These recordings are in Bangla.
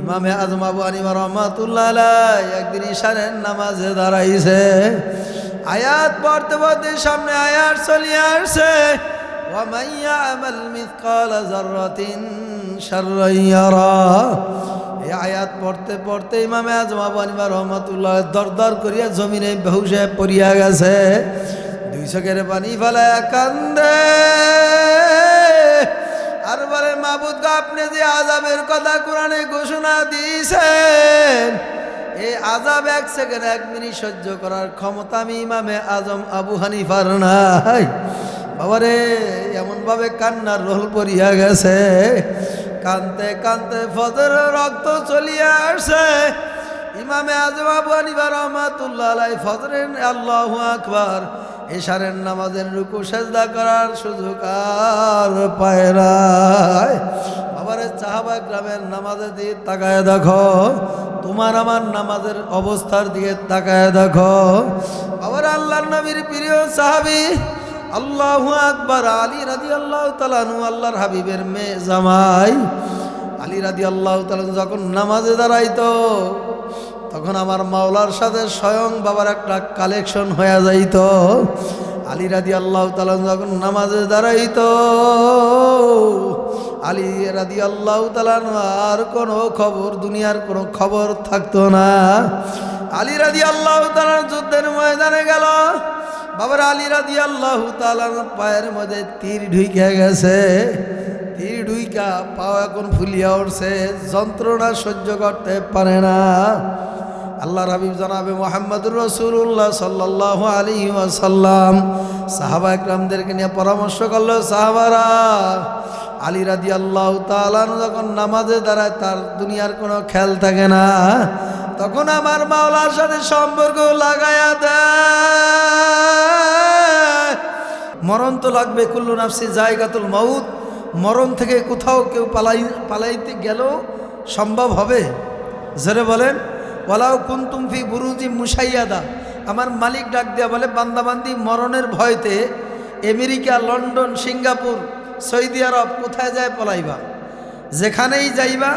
ইমামে আজম আবু হানিফা রহমাতুল্লাহ আলাইহি একদিন ইশারের নামাজে দাঁড়াইছে। আয়াত পড়তে পড়তে সামনে আয়াত চলিয়ে আসছে, ওয়া মান ইয়ামাল মিসকালা যাররাতিন শাররান ইয়ারা। এই আয়াত পড়তে পড়তে ইমামে আজম আবু হানিফা রহমাতুল্লাহ দরদর করিয়া জমিনে বেহুশে পড়িয়া গেছে। দুই চোখের পানি ফেলায় কান্দে আর বলে, মাবুদ গো, আপনি যে আযাবের কথা কোরআনে ঘোষণা দিয়েছেন, এই আযাব এক সেকেন্ড এক মিনিট সহ্য করার ক্ষমতা আমি ইমামে আজম আবু হানিফার নাই। বাবারে, এমনভাবে কান্নার রোল পড়িয়া গেছে। কানতে কানতে ফজরের রক্ত চলিয়া আসে। ইমামে আজম আবু হানিফা রহমাতুল্লাহ আলাইহি ফজরের আল্লাহু আকবার ইশারের নামাজের রুকু সেজদা করার সুযোগ আর পায় নাই। বাবারে, সাহাবা গ্রামের নামাজের দিকে তাকায় দেখো, তোমার আমার নামাজের অবস্থার দিকে তাকায় দেখো। আবার আল্লাহর নবীর প্রিয় সাহাবী আল্লাহু আকবার আলী রাদিয়াল্লাহু তাআলা আনহু, আল্লাহর হাবিবের মেয়ে জামাই আলী রাদিয়াল্লাহু তাআলা যখন নামাজে দাঁড়াইতো, তখন আমার মাওলার সাথে স্বয়ং বাবার একটা কালেকশন হয়ে যাইত। আলী রাদিয়াল্লাহু তাআলা যখন নামাজে দাঁড়াইতো, আলী রাদিয়াল্লাহু তাআলা আর কোনো খবর, দুনিয়ার কোনো খবর থাকতো না। আলী রাদিয়াল্লাহু তাআলা যুদ্ধের ময়দানে গেল, বাবার আলী রাদিয়াল্লাহু তাআলা পায়ের মধ্যে তীর ঢুকে গেছে। তীর ঢুইকা পাও এখন ফুলিয়া উঠছে, যন্ত্রণা সহ্য করতে পারে না। আল্লাহর হাবিব জনাবে মুহাম্মদুর রাসূলুল্লাহ সাল্লাল্লাহু আলাইহি ওয়াসাল্লাম সাহাবা একরামদেরকে নিয়ে পরামর্শ করলো, সাহাবারা, আলী রাদিয়াল্লাহু তাআলা যখন নামাজে দাঁড়ায় তার দুনিয়ার কোনো খেয়াল থাকে না, তখন আমার মাওলার সাথে সম্পর্ক লাগায়া দেয়। মরণ তো লাগবে, কুল্লু নাফসি যায়গাতুল মাউত। মরণ থেকে কোথাও কেউ পালাইতে গেলেও সম্ভব হবে? জোরে বলেন, ওয়ালাউ কুনতুম ফি বুরুজিম মুশাইয়াদা। আমার মালিক ডাক দেয়া বলে, বান্দাবান্দি মরণের ভয়তে আমেরিকা, লন্ডন, সিঙ্গাপুর, সৌদি আরব কোথায় যায় পলাইবা? যেখানেই যাইবা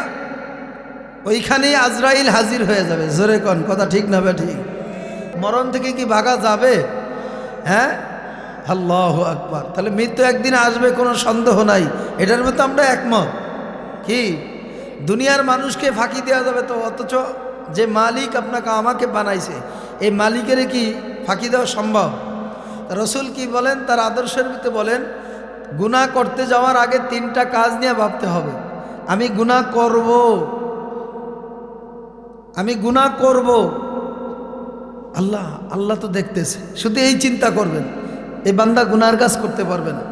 ওইখানেই আজরাইল হাজির হয়ে যাবে। জোরে কন, কথা ঠিক না বে ঠিক? মরণ থেকে কি ভাগা যাবে? হ্যাঁ, আল্লাহু আকবার। তাহলে মৃত্যু একদিন আসবে, কোনো সন্দেহ নাই, এটার মতো আমরা একমত। কি দুনিয়ার মানুষকে ফাঁকি দেওয়া যাবে তো? অথচ যে মালিক আপনাকে আমাকে বানাইছে, এই মালিকের কি ফাঁকি দেওয়া সম্ভব? রসুল কি বলেন তার আদর্শের ভিতরে বলেন, গুনাহ করতে যাওয়ার আগে তিনটা কাজ নিয়ে ভাবতে হবে। আমি গুনাহ করব, আমি গুনাহ করব, আল্লাহ তো দেখতেছে, শুধু এই চিন্তা করবেন, এই বান্দা গুনার কাজ করতে পারবে না।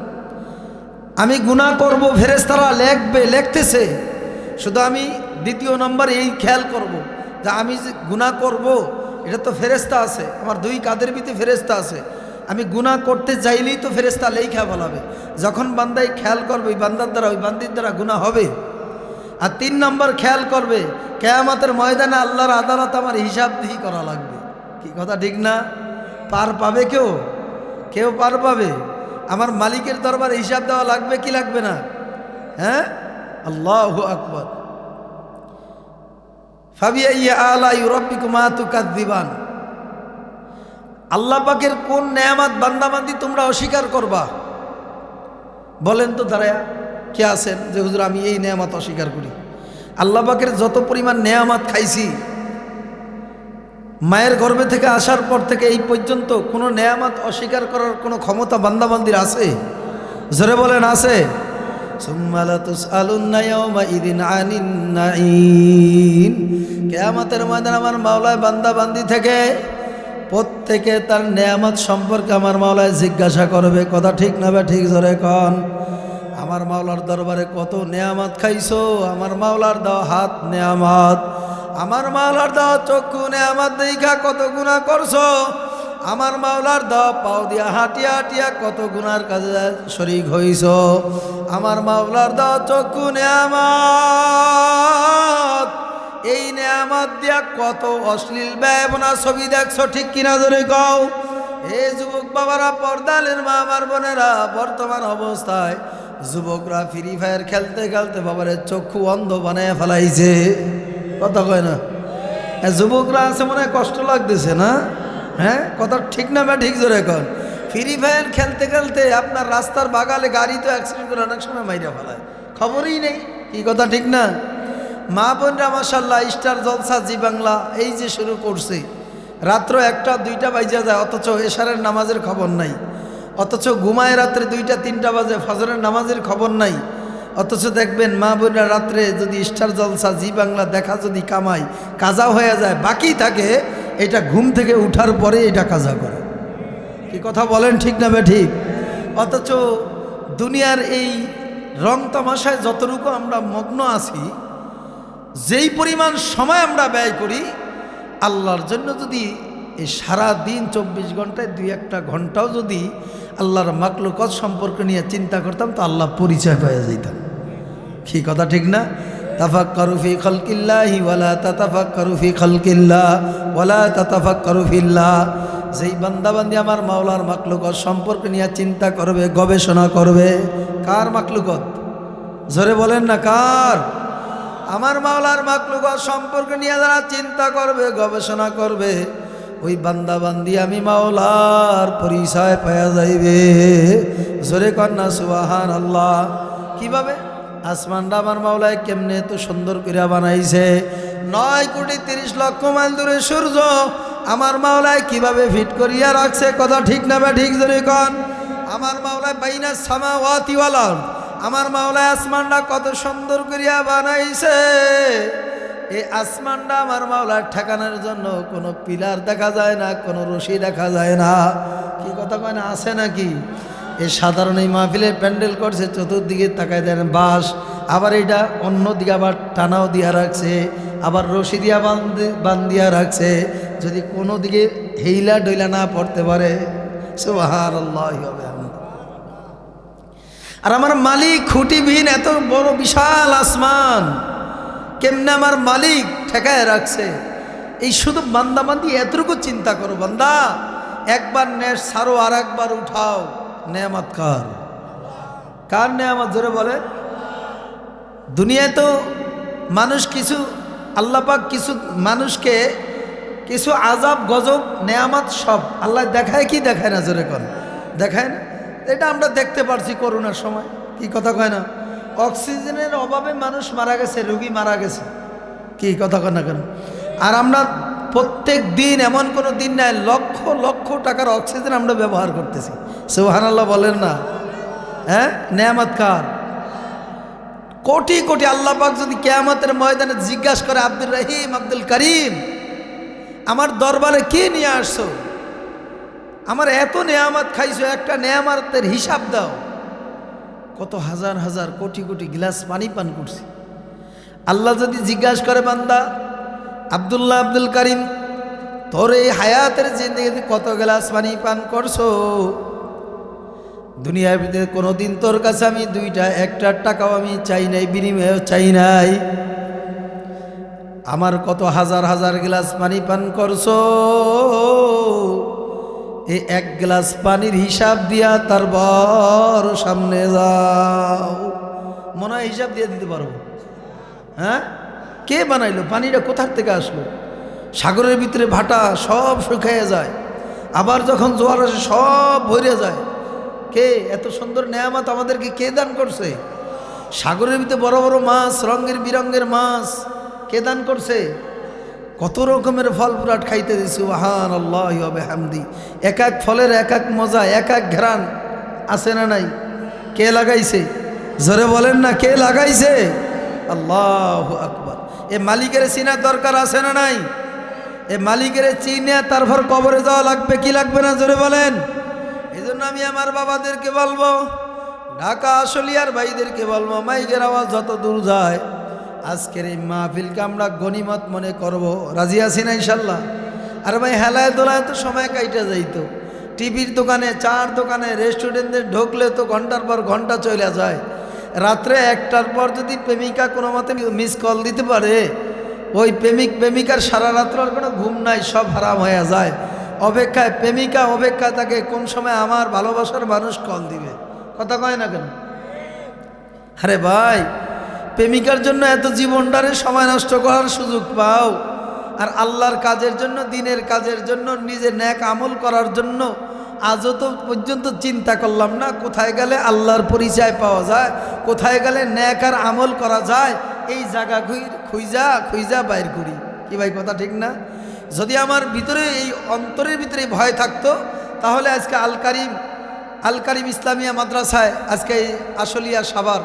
আমি গুনাহ করব, ফেরেশতারা লিখতেছে, শুধু আমি দ্বিতীয় নম্বর এই খেয়াল করব যে আমি যে গুনাহ করব, এটা তো ফেরেশতা আছে, আমার দুই কাঁধের ভিতরে ফেরেশতা আছে। আমি গুনাহ করতে চাইলেই তো ফেরেশতা লেখা বলাবে। যখন বান্দাই খেয়াল করবে, ওই বান্দার দ্বারা, ওই বান্দির দ্বারা গুনাহ হবে। আর তিন নম্বর খেয়াল করবে, কিয়ামতের ময়দানে আল্লাহর আদালত আমার হিসাব দিই করা লাগবে। কি কথা ঠিক না? পার পাবে কেউ? কেউ পার পাবে? আমার মালিকের দরবারে হিসাব দেওয়া লাগবে কি লাগবে না? হ্যাঁ, আল্লাহু আকবার। ফাবিআইয়ি আলাই রাব্বিকুমা তুকাযযিবান। আল্লাহ পাকের কোন নেয়ামত বান্দাবান্দি তোমরা অস্বীকার করবা? বলেন তো দাঁড়ায়া, কে আছেন যে হুজুর আমি এই নেয়ামত অস্বীকার করি? আল্লাহ পাকের যত পরিমাণ নেয়ামত খাইছি, মায়ের গর্ভে থেকে আসার পর থেকে এই পর্যন্ত কোনো নেয়ামত অস্বীকার করার কোনো ক্ষমতা বান্দাবান্দির আছে? জোরে বলেন, আছে? সুম্মা লাতুসআলুন্না ইয়াওমাইযিন আনিন নাঈম। কিয়ামতের ময়দানে আমার মাওলা বান্দাবান্দি থেকে প্রত্যেকে তার নেয়ামত সম্পর্কে আমার মাওলায় জিজ্ঞাসা করবে। কথা ঠিক না বা ঠিক? জোরে কন। আমার মাওলার দরবারে কত নেয়ামত খাইছো? আমার মাওলার দেওয়া হাত নেয়ামত, আমার মাওলার দেওয়া চক্ষু নেয়ামত দেখা কত গুনাহ করছো? আমার মাওলার দেওয়া পাও দিয়া হাঁটিয়া হাঁটিয়া কত গুনার কাজে শরীক হইছ? আমার মাওলার দেওয়া চক্ষু নেয়ামত, এই নেয়ামত দিয়া কত অশ্লীল ব্যয়বনা ছবি দেখছো, ঠিক কিনা জোরে কও? এই যুবক বাবারা, পর্দালের মা, আমার বোনেরা, বর্তমান অবস্থায় যুবকরা ফ্রি ফায়ার খেলতে খেলতে বাবারে চক্ষু অন্ধ বানায় ফেলাইছে। কথা কয় না? যুবকরা আছে মনে হয় কষ্ট লাগতেছে না? হ্যাঁ, কথা ঠিক না বা ঠিক জোরে এখন? ফ্রি ফায়ার খেলতে খেলতে আপনার রাস্তার বাগালে গাড়ি তো অ্যাক্সিডেন্ট করে অনেক সময় মাইরা ফেলায়, খবরই নেই। কি কথা ঠিক না? মা বোনরা মাশাআল্লাহ স্টার জলসা জি বাংলা এই যে শুরু করছে, রাত্র 1টা 2টা বাজে যায়, অথচ এশারের নামাজের খবর নাই। অথচ ঘুমায় রাত্রে 2টা 3টা বাজে, ফজরের নামাজের খবর নাই। অথচ দেখবেন মা বোনরা রাত্রে যদি স্টার জলসা জি বাংলা দেখা যদি কামাই কাজা হয়ে যায়, বাকি থাকে এটা ঘুম থেকে উঠার পরে এটা কাজা করে। কি কথা বলেন ঠিক না বে ঠিক? অথচ দুনিয়ার এই রং তামাশায় যতটুকু আমরা মগ্ন আছি, যেই পরিমাণ সময় আমরা ব্যয় করি আল্লাহর জন্য, যদি এই সারা দিন 24 ঘন্টায় 2-1টা ঘন্টাও যদি আল্লাহর মাখলুকাত সম্পর্কে নিয়ে চিন্তা করতাম তো আল্লাহ পরিচয় পেয়ে যেতাম। কি কথা ঠিক না? তাফাক্কারু ফি খালকিল্লাহি ওয়ালা তাতাফাক্কারু ফি খালকিল্লাহ ওয়ালা তাতাফাক্কারু ফিল্লাহ। যেই বান্দাবান্দি আমার মাওলার মাখলুকাত সম্পর্কে নিয়ে চিন্তা করবে, গবেষণা করবে। কার মাখলুকাত? জোরে বলেন না কার? আমার মাওলার মাখলুকাত সম্পর্কে নিয়ে যারা চিন্তা করবে, গবেষণা করবে, ওই বান্দাবান্দি আমি মাওলার পরিচয় পাওয়া যাইবে। জোরে কন্যা সুবহানাল্লাহ। কিভাবে? আসমানটা আমার মাওলায় কেমনে এত সুন্দর করে বানাইছে। 9,30,00,000 মাইল দূরে সূর্য আমার মাওলায় কিভাবে ফিট করিয়া রাখছে। কথা ঠিক না বা ঠিক জোরে কন? আমার মাওলায় বাইনা সামাওয়াতি ওয়াল আরদ, আমার মাওলায় আসমানটা কত সুন্দর করিয়া বানাইছে। এই আসমানটা আমার মাওলার ঠেকানোর জন্য কোনো পিলার দেখা যায় না, কোনো রশি দেখা যায় না। কি কথা কয় না? আছে নাকি? এই সাধারণ এই মাহফিলের প্যান্ডেল করছে, চতুর্দিকে তাকায় দেন বাঁশ, আবার এটা অন্যদিকে আবার টানাও দিয়া রাখছে, আবার রশি দিয়া বান্ধিয়া রাখছে, যদি কোনো দিকে হেইলা ডইলা না পড়তে পারে। সুবহানাল্লাহ হবে। আর আমার মালিক খুঁটিবিহীন এত বড় বিশাল আসমান কেমনে আমার মালিক ঠেকায় রাখছে। এই শুধু বান্দাবান্দি এতটুকু চিন্তা করো, বান্দা একবার নেশ ছাড়ো আর একবার উঠাও। নেয়ামত কার? কার নেয়ামত? জোরে বলে। দুনিয়ায় তো মানুষ কিছু, আল্লাহ পাক কিছু মানুষকে কিছু আজাব গজব নেয়ামত সব আল্লাহ দেখায় কি দেখায় না? জোরে কর। দেখায় না? এটা আমরা দেখতে পারছি করোনার সময়। কি কথা কয় না? অক্সিজেনের অভাবে মানুষ মারা গেছে, রোগী মারা গেছে। কি কথা কয় না কেন? আর আমরা প্রত্যেক দিন এমন কোনো দিন নাই লক্ষ লক্ষ টাকার অক্সিজেন আমরা ব্যবহার করতেছি। সুবহানাল্লাহ বলেন না? হ্যাঁ, নেয়ামত কার? কোটি কোটি। আল্লাহ পাক যদি কিয়ামতের ময়দানে জিজ্ঞাসা করে, আব্দুর রহিম, আব্দুল করিম, আমার দরবারে কি নিয়ে আসছো? আমার এত নেয়ামত খাইছো, একটা নেয়ামতের হিসাব দাও। কত হাজার হাজার কোটি কোটি গ্লাস পানি পান করছি। আল্লাহ যদি জিজ্ঞাসা করে, বান্দা আব্দুল্লাহ, আব্দুল করিম, তোর এই হায়াতের জিন্দেগিতে কত গ্লাস পানি পান করছো? দুনিয়ার ভিতরে কোনোদিন তোর কাছে আমি 1 টাকাও আমি চাই নাই, বিনিময়েও চাই নাই। আমার কত হাজার হাজার গ্লাস পানি পান করছো, এই 1 গ্লাস পানির হিসাব দিয়া তার বড় সামনে যাও। মনে হয় হিসাব দিয়ে দিতে পারবো। হ্যাঁ, কে বানাইলো? পানিটা কোথার থেকে আসলো? সাগরের ভিতরে ভাটা সব শুকিয়ে যায়, আবার যখন জোয়ার আসে সব ভরে যায়। কে? এত সুন্দর নেয়ামত আমাদেরকে কে দান করছে? সাগরের ভিতরে বড় বড় মাছ, রঙের বিরঙ্গের মাছ কে দান করছে? কত রকমের ফল ফুরাট খাইতে দিছি। সুবহানাল্লাহি ওয়া বিহামদি। এক এক ফলের এক এক মজা, এক এক ঘ্রাণ আছে না নাই? কে লাগাইছে? জোরে বলেন না, কে লাগাইছে? আল্লাহু আকবার। এ মালিকের চিনার দরকার আছে না নাই? এ মালিকের চিনে তারপর কবরে যাওয়া লাগবে কি লাগবে না? জোরে বলেন। এই জন্য আমি আমার বাবাদেরকে বলবো, ঢাকা আশুলিয়ার ভাইদেরকে বলবো, মাইকের আওয়াজ যত দূর যায় আজকের এই মাহফিলকে আমরা গনিমত মনে করব। রাজি আছি না ইনশাল্লাহ? আর ভাই হেলায় দোলায় তো সময় কাইটা যাইতো। টিভির দোকানে, চার দোকানে, রেস্টুরেন্টে ঢুকলে তো ঘন্টার পর ঘন্টা চলে যায়। রাত্রে 1টার পর যদি প্রেমিকা কোনো মতে মিস কল দিতে পারে, ওই প্রেমিকার সারা রাত্র আর কোনো ঘুম নাই, সব হারাম হয়ে যায়। অপেক্ষায় প্রেমিকা, অপেক্ষায় তাকে কোন সময় আমার ভালোবাসার মানুষ কল দিবে। কথা কয় না কেন? আরে ভাই, প্রেমিকার জন্য এত জীবনটারে সময় নষ্ট করার সুযোগ পাও, আর আল্লাহর কাজের জন্য, দিনের কাজের জন্য, নিজের নেক আমল করার জন্য আজও তো পর্যন্ত চিন্তা করলাম না কোথায় গেলে আল্লাহর পরিচয় পাওয়া যায়, কোথায় গেলে নেক আর আমল করা যায়। এই জায়গা খুঁজা বাইর করি। কি ভাই কথা ঠিক না? যদি আমার ভিতরে এই অন্তরের ভিতরে ভয় থাকতো, তাহলে আজকে আল কারিম ইসলামিয়া মাদ্রাসায় আজকে এই আশুলিয়া সাভার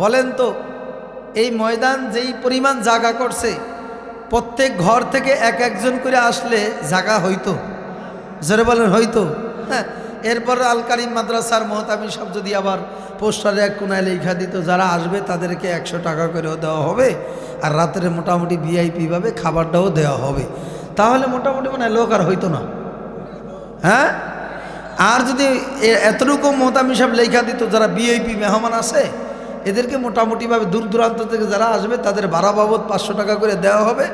বলেন তো, এই ময়দান যেই পরিমাণ জায়গা করছে, প্রত্যেক ঘর থেকে একজন করে আসলে জায়গা হইতো? জোরে বলেন হইতো? হ্যাঁ। এরপর আল কারিম মাদ্রাসার মহতামি সব যদি আবার পোস্টারে এক কোনায় লেখা দিত, যারা আসবে তাদেরকে 100 টাকা করেও দেওয়া হবে, আর রাতের মোটামুটি ভিআইপি ভাবে খাবারটাও দেওয়া হবে, তাহলে মোটামুটি মানে লোক আর হইতো না। হ্যাঁ। আর যদি এতটুকু মহতামি সব লেখা দিত, যারা ভিআইপি মেহমান আছে এদেরকে মোটামুটিভাবে দূর দূরান্ত থেকে যারা আসবে তাদের ভাড়া বাবদ 500 টাকা করে দেওয়া হবে,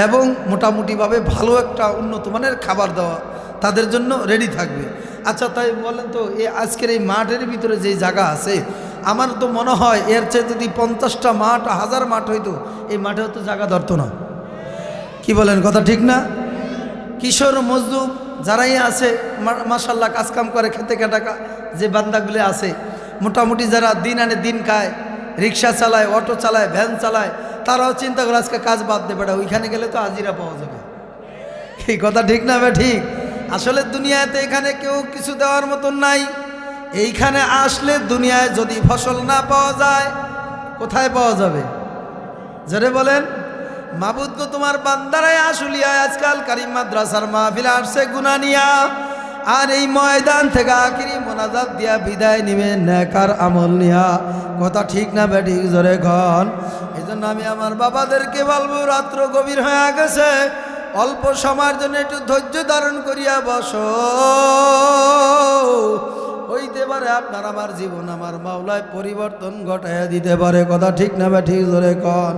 এবং মোটামুটিভাবে ভালো একটা উন্নত মানের খাবার দেওয়া তাদের জন্য রেডি থাকবে। আচ্ছা, তাই বলেন তো, আজকের এই মাঠের ভিতরে যেই জায়গা আছে, আমার তো মনে হয় এর চেয়ে যদি 50টা মাঠ, 1000 মাঠ হইতো, এই মাঠেও তো জায়গা ধরতো না। কি বলেন কথা ঠিক না? কিশোর মজদুর যারাই আছে মাশাল্লাহ কাজকাম করে, খেতে কাটা যে বান্দাগুলি আছে, মোটামুটি যারা দিন আনে দিন খায়, রিক্সা চালায়, অটো চালায়, ভ্যান চালায়, তারাও চিন্তা করে আজকে কাজ বাদ দেবে, ওইখানে গেলে তো হাজিরা পাওয়া যাবে। এই কথা ঠিক না? ঠিক। আসলে দুনিয়াতে এখানে কেউ কিছু দেওয়ার মতন নাই। এইখানে আসলে দুনিয়ায় যদি ফসল না পাওয়া যায়, কোথায় পাওয়া যাবে? জোরে বলেন। মাবুদ গো, তোমার বান্দারাই আশুলিয়ায় আজকাল কারিম মাদ্রাসার মাহফিল আসছে গুনানিয়া, আর এই ময়দান থেকে আখিরি মোনাজাত দিয়া বিদায় নিবে নেকার আমল নিয়া। কথা ঠিক না বেঠিক? জোরে কন। এই জন্য আমি আমার বাবাদেরকে বলবো, রাত্র গভীর হয়ে গেছে, অল্প সময়ের জন্য একটু ধৈর্য ধারণ করিয়া বসো। হইতে পারে আপনার আমার জীবন আমার মাওলায় পরিবর্তন ঘটাইয়া দিতে পারে। কথা ঠিক না বেঠিক? জোরে কন।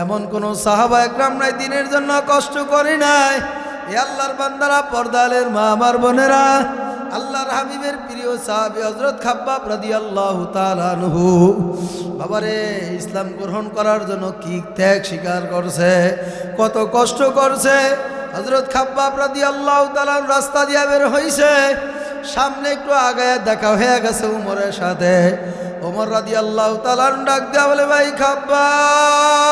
এমন কোন সাহাবা একরাম নাই দিনের জন্য কষ্ট করে নাই। এ আল্লাহর বান্দারা, পর্দালের মা আমার বোনেরা, আল্লাহর হাবিবের প্রিয় সাহাবী হযরত খাব্বাব রাদিয়াল্লাহু তাআলা আনহু, বাবারে ইসলাম গ্রহণ করার জন্য কি ত্যাগ স্বীকার করছে, কত কষ্ট করছে। হযরত খাব্বাব রাদিয়াল্লাহু তাআলা রাস্তা দিয়া বের হইছে, সামনে একটু আগায় দেখা হয়ে গেছে উমরের সাথে। ওমর রাদিয়াল্লাহু তাআলা ডাক দেয়া বলে, ভাই খাব্বাব,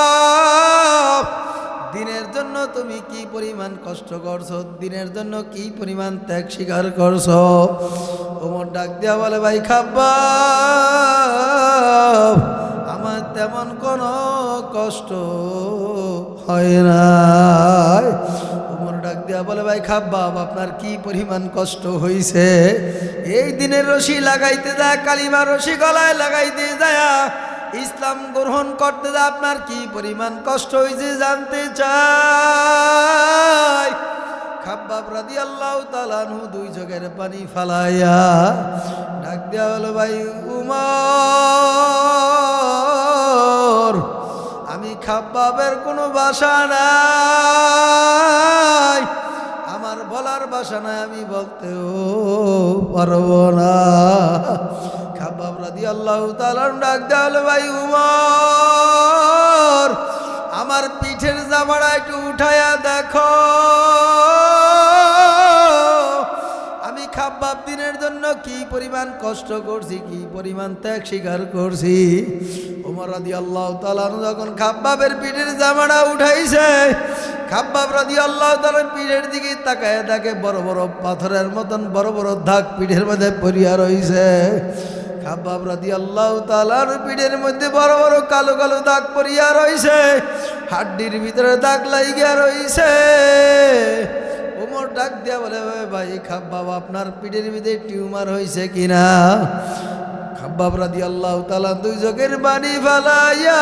দিনের জন্য তুমি কি পরিমাণ কষ্ট করছো, দিনের জন্য কি পরিমাণ ত্যাগ স্বীকার করছো। ওমর ডাক দেয়া বলে, ভাই খাব্বাব, আমার তেমন কোনো কষ্ট হয় না। ওমর ডাক দেয়া বলে, ভাই খাব্বাব, আপনার কি পরিমাণ কষ্ট হইছে? এই দিনের রশি লাগাইতে যায়, কালিমার রশি গলায় লাগাইতে যায়, ইসলাম গ্রহণ করতে যায়, আপনার কি পরিমাণ কষ্ট হয়েছে জানতে চাই। খাব্বাব রাদিয়াল্লাহু তাআলা আনহু দুই চোখের পানি ফালাইয়া ডাক দেয়া হলো, ভাই উমর, আমি খাব্বাবের কোনো ভাষা নাই, আমার বলার ভাষা নাই, আমি বলতেও পারবো না। খাব্বাব রাদিয়াল্লাহু তাআলা ডাক দেয়া হলো, ভাই উমর, আমার পিঠের জামাটা একটু উঠায়া দেখো, আমি খাব্বাব দিনের জন্য কি পরিমাণ কষ্ট করছি, কি পরিমাণ ত্যাগ স্বীকার করছি। ওমর রাদিয়াল্লাহু তাআলা যখন খাব্বাবের পিঠের জামাটা উঠাইছে, খাব্বাব রাদিয়াল্লাহু তাআলা পিঠের দিকে তাকায় দেখে বড় বড় পাথরের মতন বড় বড় দাগ পিঠের মধ্যে পড়িয়া রইছে। খাব্বাব রাদিয়াল্লাহু তাআলার পিঠের মধ্যে বড় বড় কালো কালো দাগ পড়িয়া রইছে, হাড্ডির ভিতরে দাগ লাগিয়া রইছে। ওমর ডাক দিয়া বলে, ভাই খাব্বাব, আপনার পিঠের ভিতরে টিউমার হয়েছে কিনা? খাব্বাব রাদিয়াল্লাহু তাআলা দুই চোখের পানি ফেলাইয়া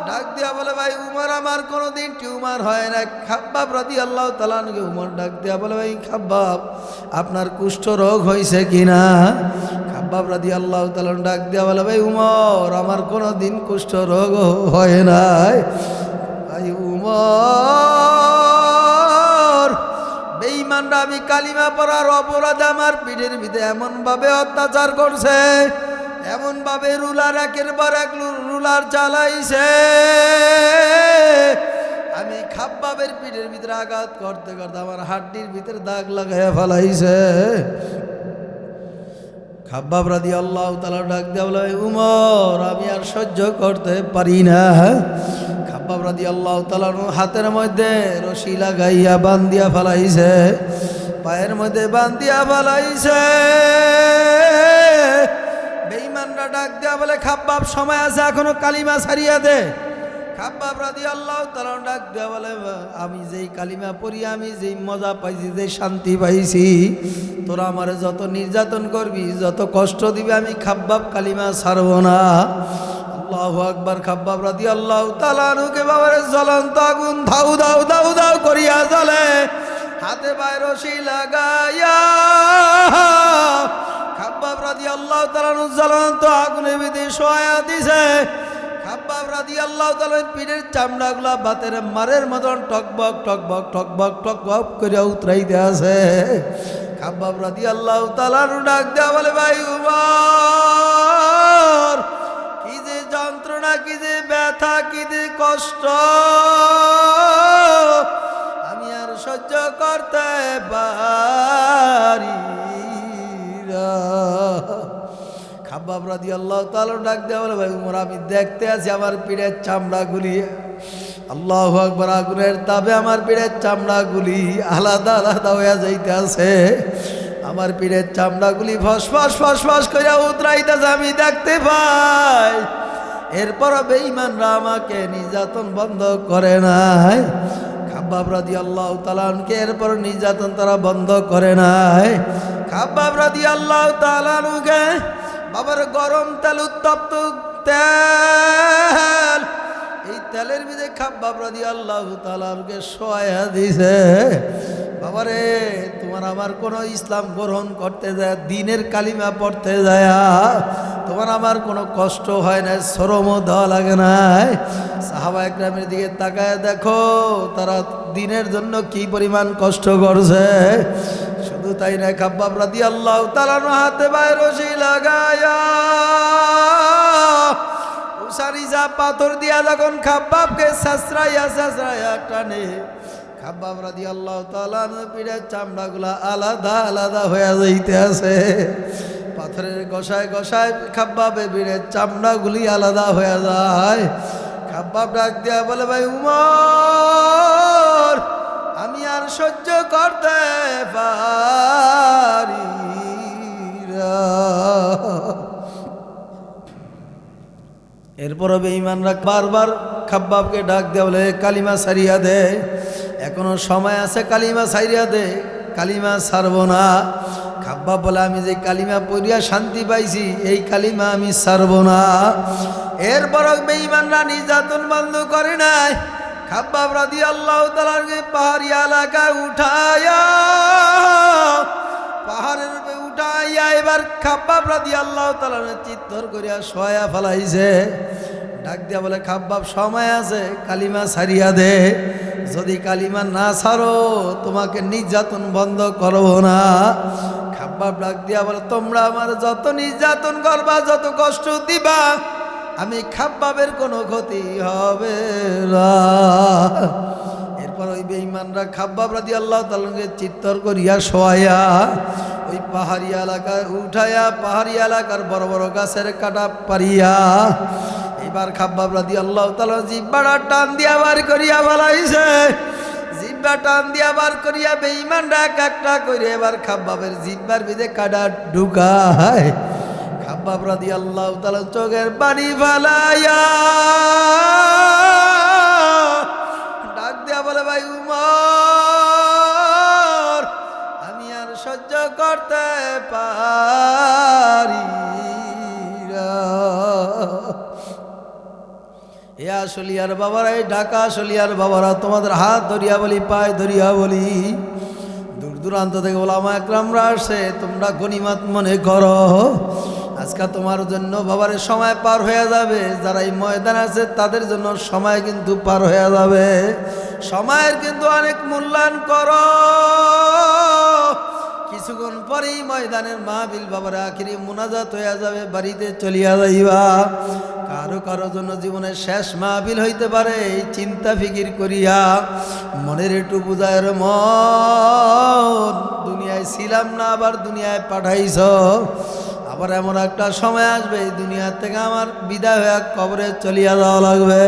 ডাক দিয়া বলে, ভাই উমর, আমার কোনোদিন টিউমার হয় না। খাব্বাব রাদিয়াল্লাহু তাআলা উমর ডাক দিয়া বলে, ভাই খাব্বাব, আপনার কুষ্ঠ রোগ হয়েছে কিনা? খাব্বাব রাদিয়াল্লাহু তাআলা ডাক দিয়া বলে, ভাই উমর, আমার কোনোদিন কুষ্ঠ রোগ হয় নাই। ভাই উমর, বেঈমানরা আমি কালিমা পড়ার অপরাধে আমার পিঠের ভিতরে এমন ভাবে অত্যাচার করছে, এমন ভাবে রুলার একের পর এক রুলার চালাইছে, আমি খাব্বাবের পিঠের ভিতরে আঘাত করতে করতে আমার হাড্ডির ভিতরে দাগ লাগাইয়া ফেলাইছে। খাব্বাব রাদিয়াল্লাহু তাআলা ডাক দিয়ে বলে, উমর আমি আর সহ্য করতে পারি না। খাব্বাব রাদিয়াল্লাহু তাআলা হাতের মধ্যে রশি লাগাইয়া বান্ধিয়া ফেলাইছে, পায়ের মধ্যে বান্ধিয়া ফেলাইছে। বেঈমানরা ডাক দিয়া বলে, খাব্বাব সময় আছে, এখনো কালিমা ছাড়িয়া দে। খাব্বাব রাদিয়াল্লাহু তাআলা ডাক দিয়া বলে, আমি যেই কালিমা পড়ি, আমি যেই মজা পাইছি, যেই শান্তি পাইছি, তোরা আমারে যত নির্যাতন করবি, যত কষ্ট দিবি, আমি খাব্বাব কালিমা ছাড়ব না। আল্লাহু আকবার। খাব্বাব রাদিয়াল্লাহু তাআলা আনহুকে বাবারে জ্বলন্ত আগুন ধাউ দাউ দাউ দাউ করিয়া জ্বলে, হাতে পায়ে রশি লাগাইয়া খাব্বাব রাদিয়াল্লাহু তাআলা জ্বলন্ত আগুনের ভিতরে শোয়া দিছে। খাব্বাব রাদিয়াল্লাহু তাআলা পিঠের চামড়াগুলা বাতের মারের মতন টকবক টকবক টকবক টকবক করে উতরাইতে আছে। খাব্বাব রাদিয়াল্লাহু তাআলা ডাক দেয়া বলে, ভাই উমর, কি যে যন্ত্রণা, কি যে ব্যথা, কি যে কষ্ট, আমি আর সহ্য করতে পারি না। খাব্বাব রাদিয়াল্লাহু তাআলা ডাক দেয়া বলে, ভাই উমর, আমি দেখতে আছি আমার পিঠের চামড়াগুলি, আল্লাহু আকবার, আগুনের তাপে আমার পিঠের চামড়াগুলি আলাদা আলাদা হয়ে যাইতে আছে, আমার পিঠের চামড়াগুলি ফসফস ফসফস করে উতরাইতেছে, আমি দেখতে পাই। এরপর বেঈমানরা আমাকে নির্যাতন বন্ধ করে নাই। খাব্বাব রাদিয়াল্লাহু তাআলা আনহুকে এরপর নির্যাতন তারা বন্ধ করে নাই। খাব্বাব রাদিয়াল্লাহু তাআলা আনহুকে বাবার গরম তেল, উত্তপ্ত তেল, এই তেলের ভিতরে খাব্বাব রাদিয়াল্লাহু তাআলা আনহুকে শোয়া দিছে। বাবারে, তোমার আমার কোনো ইসলাম গ্রহণ করতে যায়, দিনের কালিমা পড়তে যায়, তোমার আমার কোনো কষ্ট হয় না, শরমও দেওয়া লাগে নাই। সাহাবা একরামের দিকে তাকায় দেখো, তারা দিনের জন্য কি পরিমাণ কষ্ট করছে। শুধু তাই না, খাব্বাব রাদিয়াল্লাহু তাআলা হাতে পায়ে রশি লাগায়া উসারিজা পাথর দিয়া যখন খাব্বাবকে সাসরাইয়া সাসরাইয়া টানে, খাব্বাব রাদিয়াল্লাহু তাআলা পিঠের চামড়াগুলা আলাদা আলাদা হয়ে যাইতে আছে। পাথরের গসায় গসায় খাব্বাবের পিঠের চামড়াগুলি আলাদা হয়ে যায়। খাব্বাব ডাক দিয়া বলে, ভাই উমর, আমি আর সহ্য করতে পারি না। এরপরও বেঈমানরা বারবার খাব্বাবকে ডাক দেয়া বলে, কালিমা ছাড়িয়া দে, এখনো সময় আছে, কালিমা ছাড়িয়া দে, কালিমা ছাড়ব না। খাব্বাব বলে, আমি যে কালিমা পড়িয়া শান্তি পাইছি, এই কালিমা আমি ছাড়ব না। এরপরও বেঈমানরা নির্যাতন বন্ধ করে নাই। খাব্বাব রাদিয়াল্লাহু তাআলাকে পাহাড়ি এলাকায় উঠায়া, পাহাড়ের উপরে উঠাইয়া এবার খাব্বাব রাদিয়াল্লাহু তাআলা চিত্তর করিয়া শোয়া ফেলাইছে। ডাক দিয়া বলে, খাব্বাব সময় আছে, কালিমা ছাড়িয়া দে, যদি কালিমা না ছাড়ো তোমাকে নির্যাতন বন্ধ করব না। খাব্বাব ডাক দিয়া বলে, তোমরা আমার যত নির্যাতন করবা, যত কষ্ট দিবা, আমি খাব্বাবের কোনো ক্ষতি হবে না। এরপর ওই বেঈমানরা খাব্বাব রাদিয়াল্লাহু তাআলাকে চিত্তর করিয়া শোয়া ওই পাহাড়ি এলাকায় উঠায়া, পাহাড়ি এলাকার বড় বড় গাছের কাটা পারিয়া এবার খাব্বাব রাদিয়াল্লাহু তাআলা জিহ্বাটা টান দিয়া বার করিয়া ফেলাইছে। জিহ্বা টান দিয়া বার করিয়া বেঈমানরা এক একটা করে এবার খাব্বাবের জিহ্বার ভিতরে কাটা ঢুকায়। খাব্বাব রাদিয়াল্লাহু তাআলা চোখের পানি ফেলাইয়া ডাক দিয়া বলে, ভাই উমর, আমি আর সহ্য করতে পারি না। এ আসলিয়ার বাবারা, এই ঢাকা আসলিয়ার বাবারা, তোমাদের হাত ধরিয়া বলি, পায়ে ধরিয়া বলি, দূর দূরান্ত থেকে ওলামা একরামরা আসে, তোমরা গনিমত মনে করো। আজকে তোমার জন্য বাবারে সময় পার হয়ে যাবে, যারা এই ময়দান আছে তাদের জন্য সময় কিন্তু পার হয়ে যাবে। সময়ের কিন্তু অনেক মূল্যায়ন করো। কিছুক্ষণ পরেই ময়দানের মাহফিল বাবার আখিরি মুনাজাত হয়ে যাবে, বাড়িতে চলিয়া যাইবা। কারো কারো জন্য জীবনের শেষ মাহফিল হইতে পারে, এই চিন্তা ফিকির করিয়া মনের একটু বুঝায় রে মন, দুনিয়ায় ছিলাম না আবার দুনিয়ায় পাঠাইছ। আবার এমন একটা সময় আসবে এই দুনিয়া থেকে আমার বিদায় হয়ে কবরে চলিয়া যাওয়া লাগবে।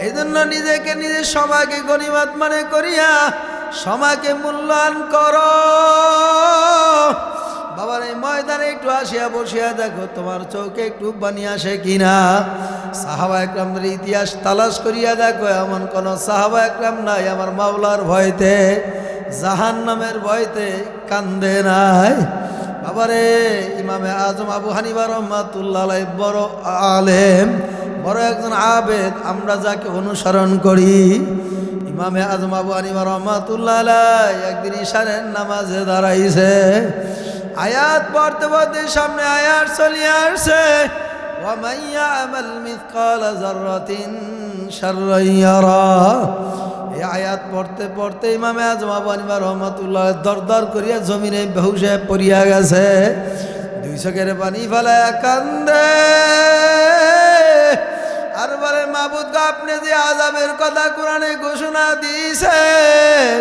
এই জন্য নিজেকে নিজে সময়কে গনিমত মনে করিয়া সময়কে মূল্যায়ন করো। বাবার এই ময়দানে একটু আসিয়া বসিয়া দেখো তোমার চৌকে একটু বানিয়ে আসে কিনা। সাহাবা একরামদের ইতিহাস তালাশ করিয়া দেখো, এমন কোন সাহাবা একরাম নাই আমার মাওলার ভয়তে, জাহান্নামের ভয়তে কান্দে নাই। বাবারে ইমামে আজম আবু হানিফা রাহমাতুল্লাহ আলাইহি বড় আলেম, বড় একজন আবেদ, আমরা যাকে অনুসরণ করি। ইমামে আজম আবু হানিফা রাহমাতুল্লাহ আলাইহি একদিন ইশারের নামাজে দাঁড়াইছে, আয়াত পড়তে পড়তে সামনে আয়াত চলিয়ে আসছে, ওয়া মান ইয়ামাল মিসকালা যাররাতিন শাররান ইয়ারা। এই আয়াত পড়তে পড়তে ইমামে আজম আবু হানিফা রাহমাতুল্লাহ দরদর করিয়া জমিনে বেহুশে পড়িয়া গেছে, দুই চোখের পানি ফেলায়া কান্দে আর বলে, মাবুদ গো, আপনি যে আযাবের কথা কোরআনে ঘোষণা দিয়েছেন,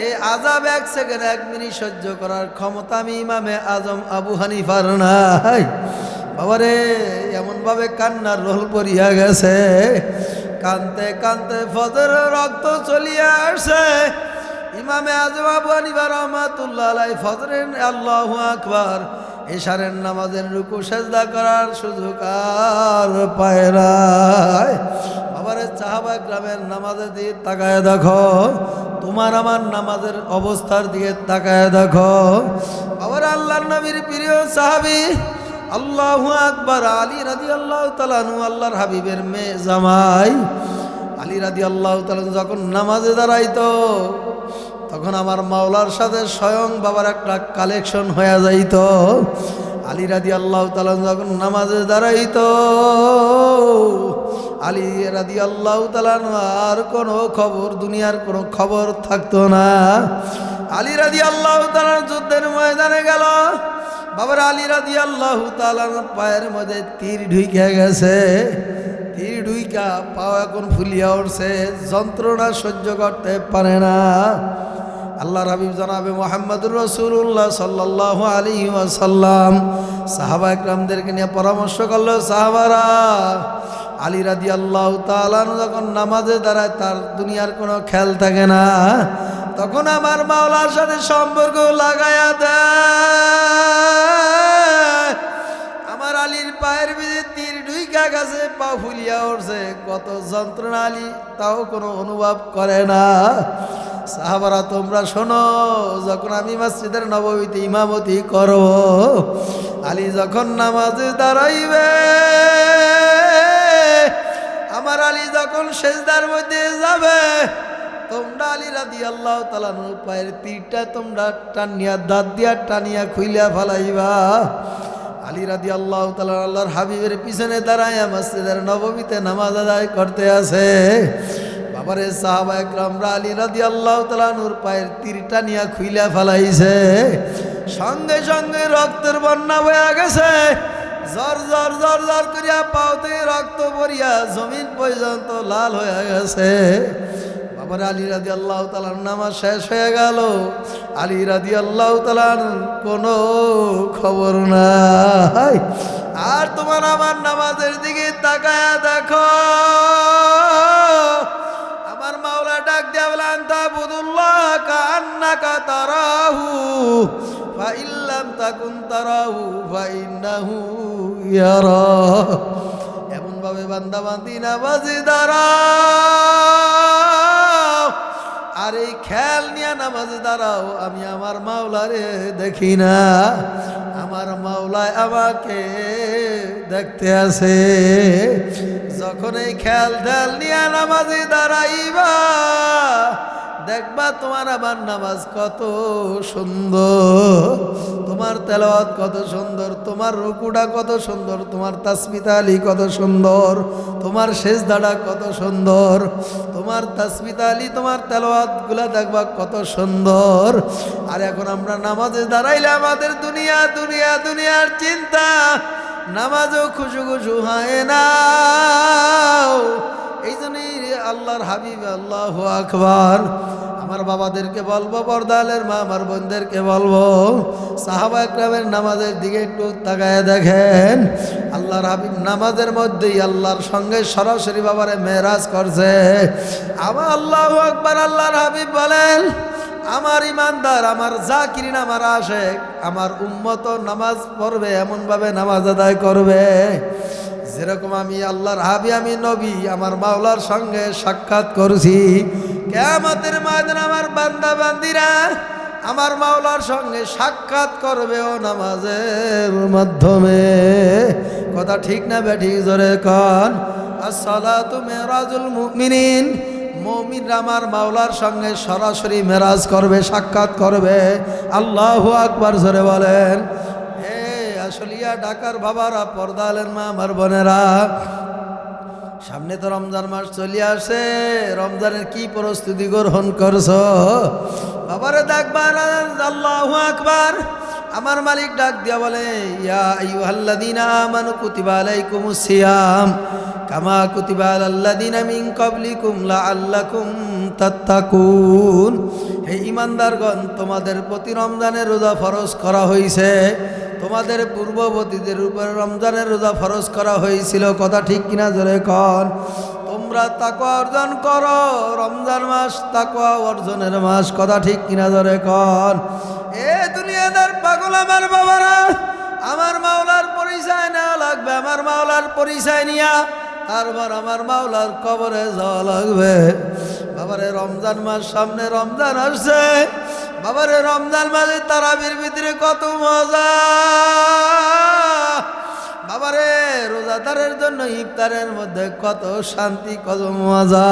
এই আযাব এক সেকেন্ড এক মিনিট সহ্য করার ক্ষমতা আমি ইমামে আজম আবু হানিফার নাই। বাবারে এমন ভাবে কান্নার রোল পড়িয়া গেছে, কানতে কানতে ফজরের রক্ত চলিয়া আসে। ইমামে আজম আবু হানিফা রাহমাতুল্লাহ আলাইহি ফজরের আল্লাহু আকবার ইশারের নামাজের রুকু সেজদা করার সুযোগ আর পায় নাই। বাবারে সাহাবা গ্রামের নামাজের দিকে তাকায় দেখো, তোমার আমার নামাজের অবস্থার দিকে তাকায় দেখো। আবার আল্লাহর নবীর প্রিয় সাহাবী আল্লাহু আকবার আলী রাদিয়াল্লাহু তাআলা আনহু, আল্লাহর হাবিবের মেয়ে জামাই আলী রাদিয়াল্লাহু তাআলা যখন নামাজে দাঁড়াইতো, তখন আমার মাওলার সাথে স্বয়ং বাবার একটা কালেকশন হয়ে যাইত। আলী রাদিয়াল্লাহু তাআলা যখন নামাজে দাঁড়াইতো, আলী রাদিয়াল্লাহু তাআলা আর কোনো খবর, দুনিয়ার কোনো খবর থাকতো না। আলী রাদিয়াল্লাহু তাআলা যুদ্ধের ময়দানে গেল, বাবার আলী রাদিয়াল্লাহু তাআলা পায়ের মধ্যে তীর ঢুকে গেছে, তীর ঢুইকা পাও এখন ফুলিয়া উঠছে, যন্ত্রণা সহ্য করতে পারে না। আল্লাহর হাবিব জনাবে মুহাম্মদুর রাসূলুল্লাহ সাল্লাল্লাহু আলাইহি ওয়াসাল্লাম সাহাবা একরামদেরকে নিয়ে পরামর্শ করলো, সাহাবারা, আলী রাদিয়াল্লাহু তাআলা যখন নামাজে দাঁড়ায় তার দুনিয়ার কোনো খেয়াল থাকে না, তখন আমার মাওলার সাথে সম্পর্ক লাগায়া দেয়। আমার আলীর পায়ের ভিতরে তীর ঢুইকা গেছে, পা ফুলিয়া উঠছে, কত যন্ত্রণা আলী তাও কোনো অনুভব করে না। সাহাবারা তোমরা শোনো, যখন আমি মসজিদের নববীতে ইমামতি করব, আলী যখন নামাজে দাঁড়াইবে, আমার আলী যখন সেজদার মধ্যে যাবে, তোমরা আলী রাদিয়াল্লাহু তাআলা আনহুর পায়ের তীরটা তোমরা টানিয়া, দাঁত দিয়া টানিয়া খুইলা ফেলাইবা। আলী রাদিয়াল্লাহু তাআলা আল্লাহর হাবিবের পিছনে দাঁড়াইয়া মসজিদের নববীতে নামাজ আদায় করতে আছে। বাবারে সাহাবা একরামরা আলী রাদিয়াল্লাহু তাআলা আনহুর পায়ের তীরটা নিয়া খুইলা ফেলাইছে, সঙ্গে সঙ্গে রক্তের বন্যা বয়া গেছে, জর জর জর জর করিয়া পাওতে রক্ত পড়িয়া জমিন পর্যন্ত লাল হয়ে গেছে। বাবারে আলী রাদিয়াল্লাহু তাআলার নামাজ শেষ হয়ে গেল, আলী রাদিয়াল্লাহু তাআলার কোনো খবর নাই। আর তোমার আমার নামাজের দিকে তাকায়া দেখো, আমার মাওলা ডাক দিয়া বলেন, তা'বুদুল্লাহ কাআন্নাকা তারাহু ফা ইল্লাম তাকুন তারাহু ফা ইন্নাহু ইয়ারা। এমন ভাবে বান্দা বান্দি নামাজে দাঁড়াও, আর এই খেয়াল নিয়ে নামাজে দাঁড়াও, আমি আমার মাওলারে দেখি না, আমার মাওলায় আমাকে দেখতে আছে। যখন এই খেয়াল ঢাল নিয়ে নামাজে দাঁড়াইবা, দেখবা তোমার আবার নামাজ কত সুন্দর, তোমার তেলাওয়াত কত সুন্দর, তোমার রুকুটা কত সুন্দর, তোমার তাসবিহ তাহলিল কত সুন্দর, তোমার সেজদাটা কত সুন্দর, তোমার তাসবিহ তাহলিল তোমার তেলাওয়াত গুলা দেখবা কত সুন্দর। আর এখন আমরা নামাজে দাঁড়াইলে আমাদের দুনিয়া দুনিয়া দুনিয়ার চিন্তা, নামাজও খুশু খুশু হয় না। এই জন্যই আল্লাহর হাবিব আল্লাহু আকবার। আমার বাবাদেরকে বলবো, পর্দালের মা আমার বোনদেরকে বলবো, সাহাবা একরামের নামাজের দিকে একটু তাকায় দেখেন। আল্লাহর হাবিব নামাজের মধ্যেই আল্লাহর সঙ্গে সরাসরি বাবারে মেরাজ করছে। আবার আল্লাহু আকবার। আল্লাহর হাবিব বলেন, আমার ইমানদার, আমার জাকিরিন, আমার আশেক, আমার উম্মত নামাজ পড়বে, এমনভাবে নামাজ আদায় করবে যেরকম আমি আল্লাহর হাবিব, আমি নবী আমার মাওলার সঙ্গে সাক্ষাৎ করছি। কিয়ামতের ময়দানে আমার বান্দা বান্দিরা আমার মাওলার সঙ্গে সাক্ষাৎ করবে ও নামাজের মাধ্যমে। কথা ঠিক না বেঠিক? জোরে কন। আসসালাতু মিরাজুল মুমিনিন। মুমিনরা আমার মাওলার সঙ্গে সরাসরি মেরাজ করবে, সাক্ষাৎ করবে। আল্লাহু আকবার। জোরে বলেন। আসলিয়া ঢাকার বাবারা, পর্দালের মা আমার বোনেরা, সামনে তো রমজান মাস চলে আসে। রমজানের কি প্রস্তুতি গ্রহণ করছো বাবারে? দেখবার। আল্লাহু আকবার। আমার মালিক ডাক দিয়া বলে, ইয়া আইয়ুহাল্লাযীনা আমানু কুতিবা আলাইকুমুস সিয়াম কামা কুতিবা আলাল্লাযীনা মিন ক্বাবলিকুম লাআল্লাকুম তাত্তাকুন। হে ঈমানদারগণ, তোমাদের প্রতি রমজানের রোজা ফরজ করা হয়েছে, তোমাদের পূর্ববর্তীদের উপরে রমজানের রোজা ফরজ করা হয়েছিল। কথা ঠিক কিনা? জোরে কন। তোমরা তাকওয়া অর্জন করো, রমজান মাস তাকওয়া অর্জনের মাস। কথা ঠিক কিনা? জোরে কন। এ দুনিয়াদার পাগল আমার বাবারা, আমার মাওলার পরিচয় নেওয়া লাগবে। আমার মাওলার পরিচয় নিয়া তারপর আমার মাওলার কবরে যাওয়া লাগবে। বাবারে রমজান মাস সামনে, রমজান আসছে। বাবারে রমজান মাসে তারাবির ভিতরে কত মজা। বাবারে রোজাদারের জন্য ইফতারের মধ্যে কত শান্তি, কত মজা।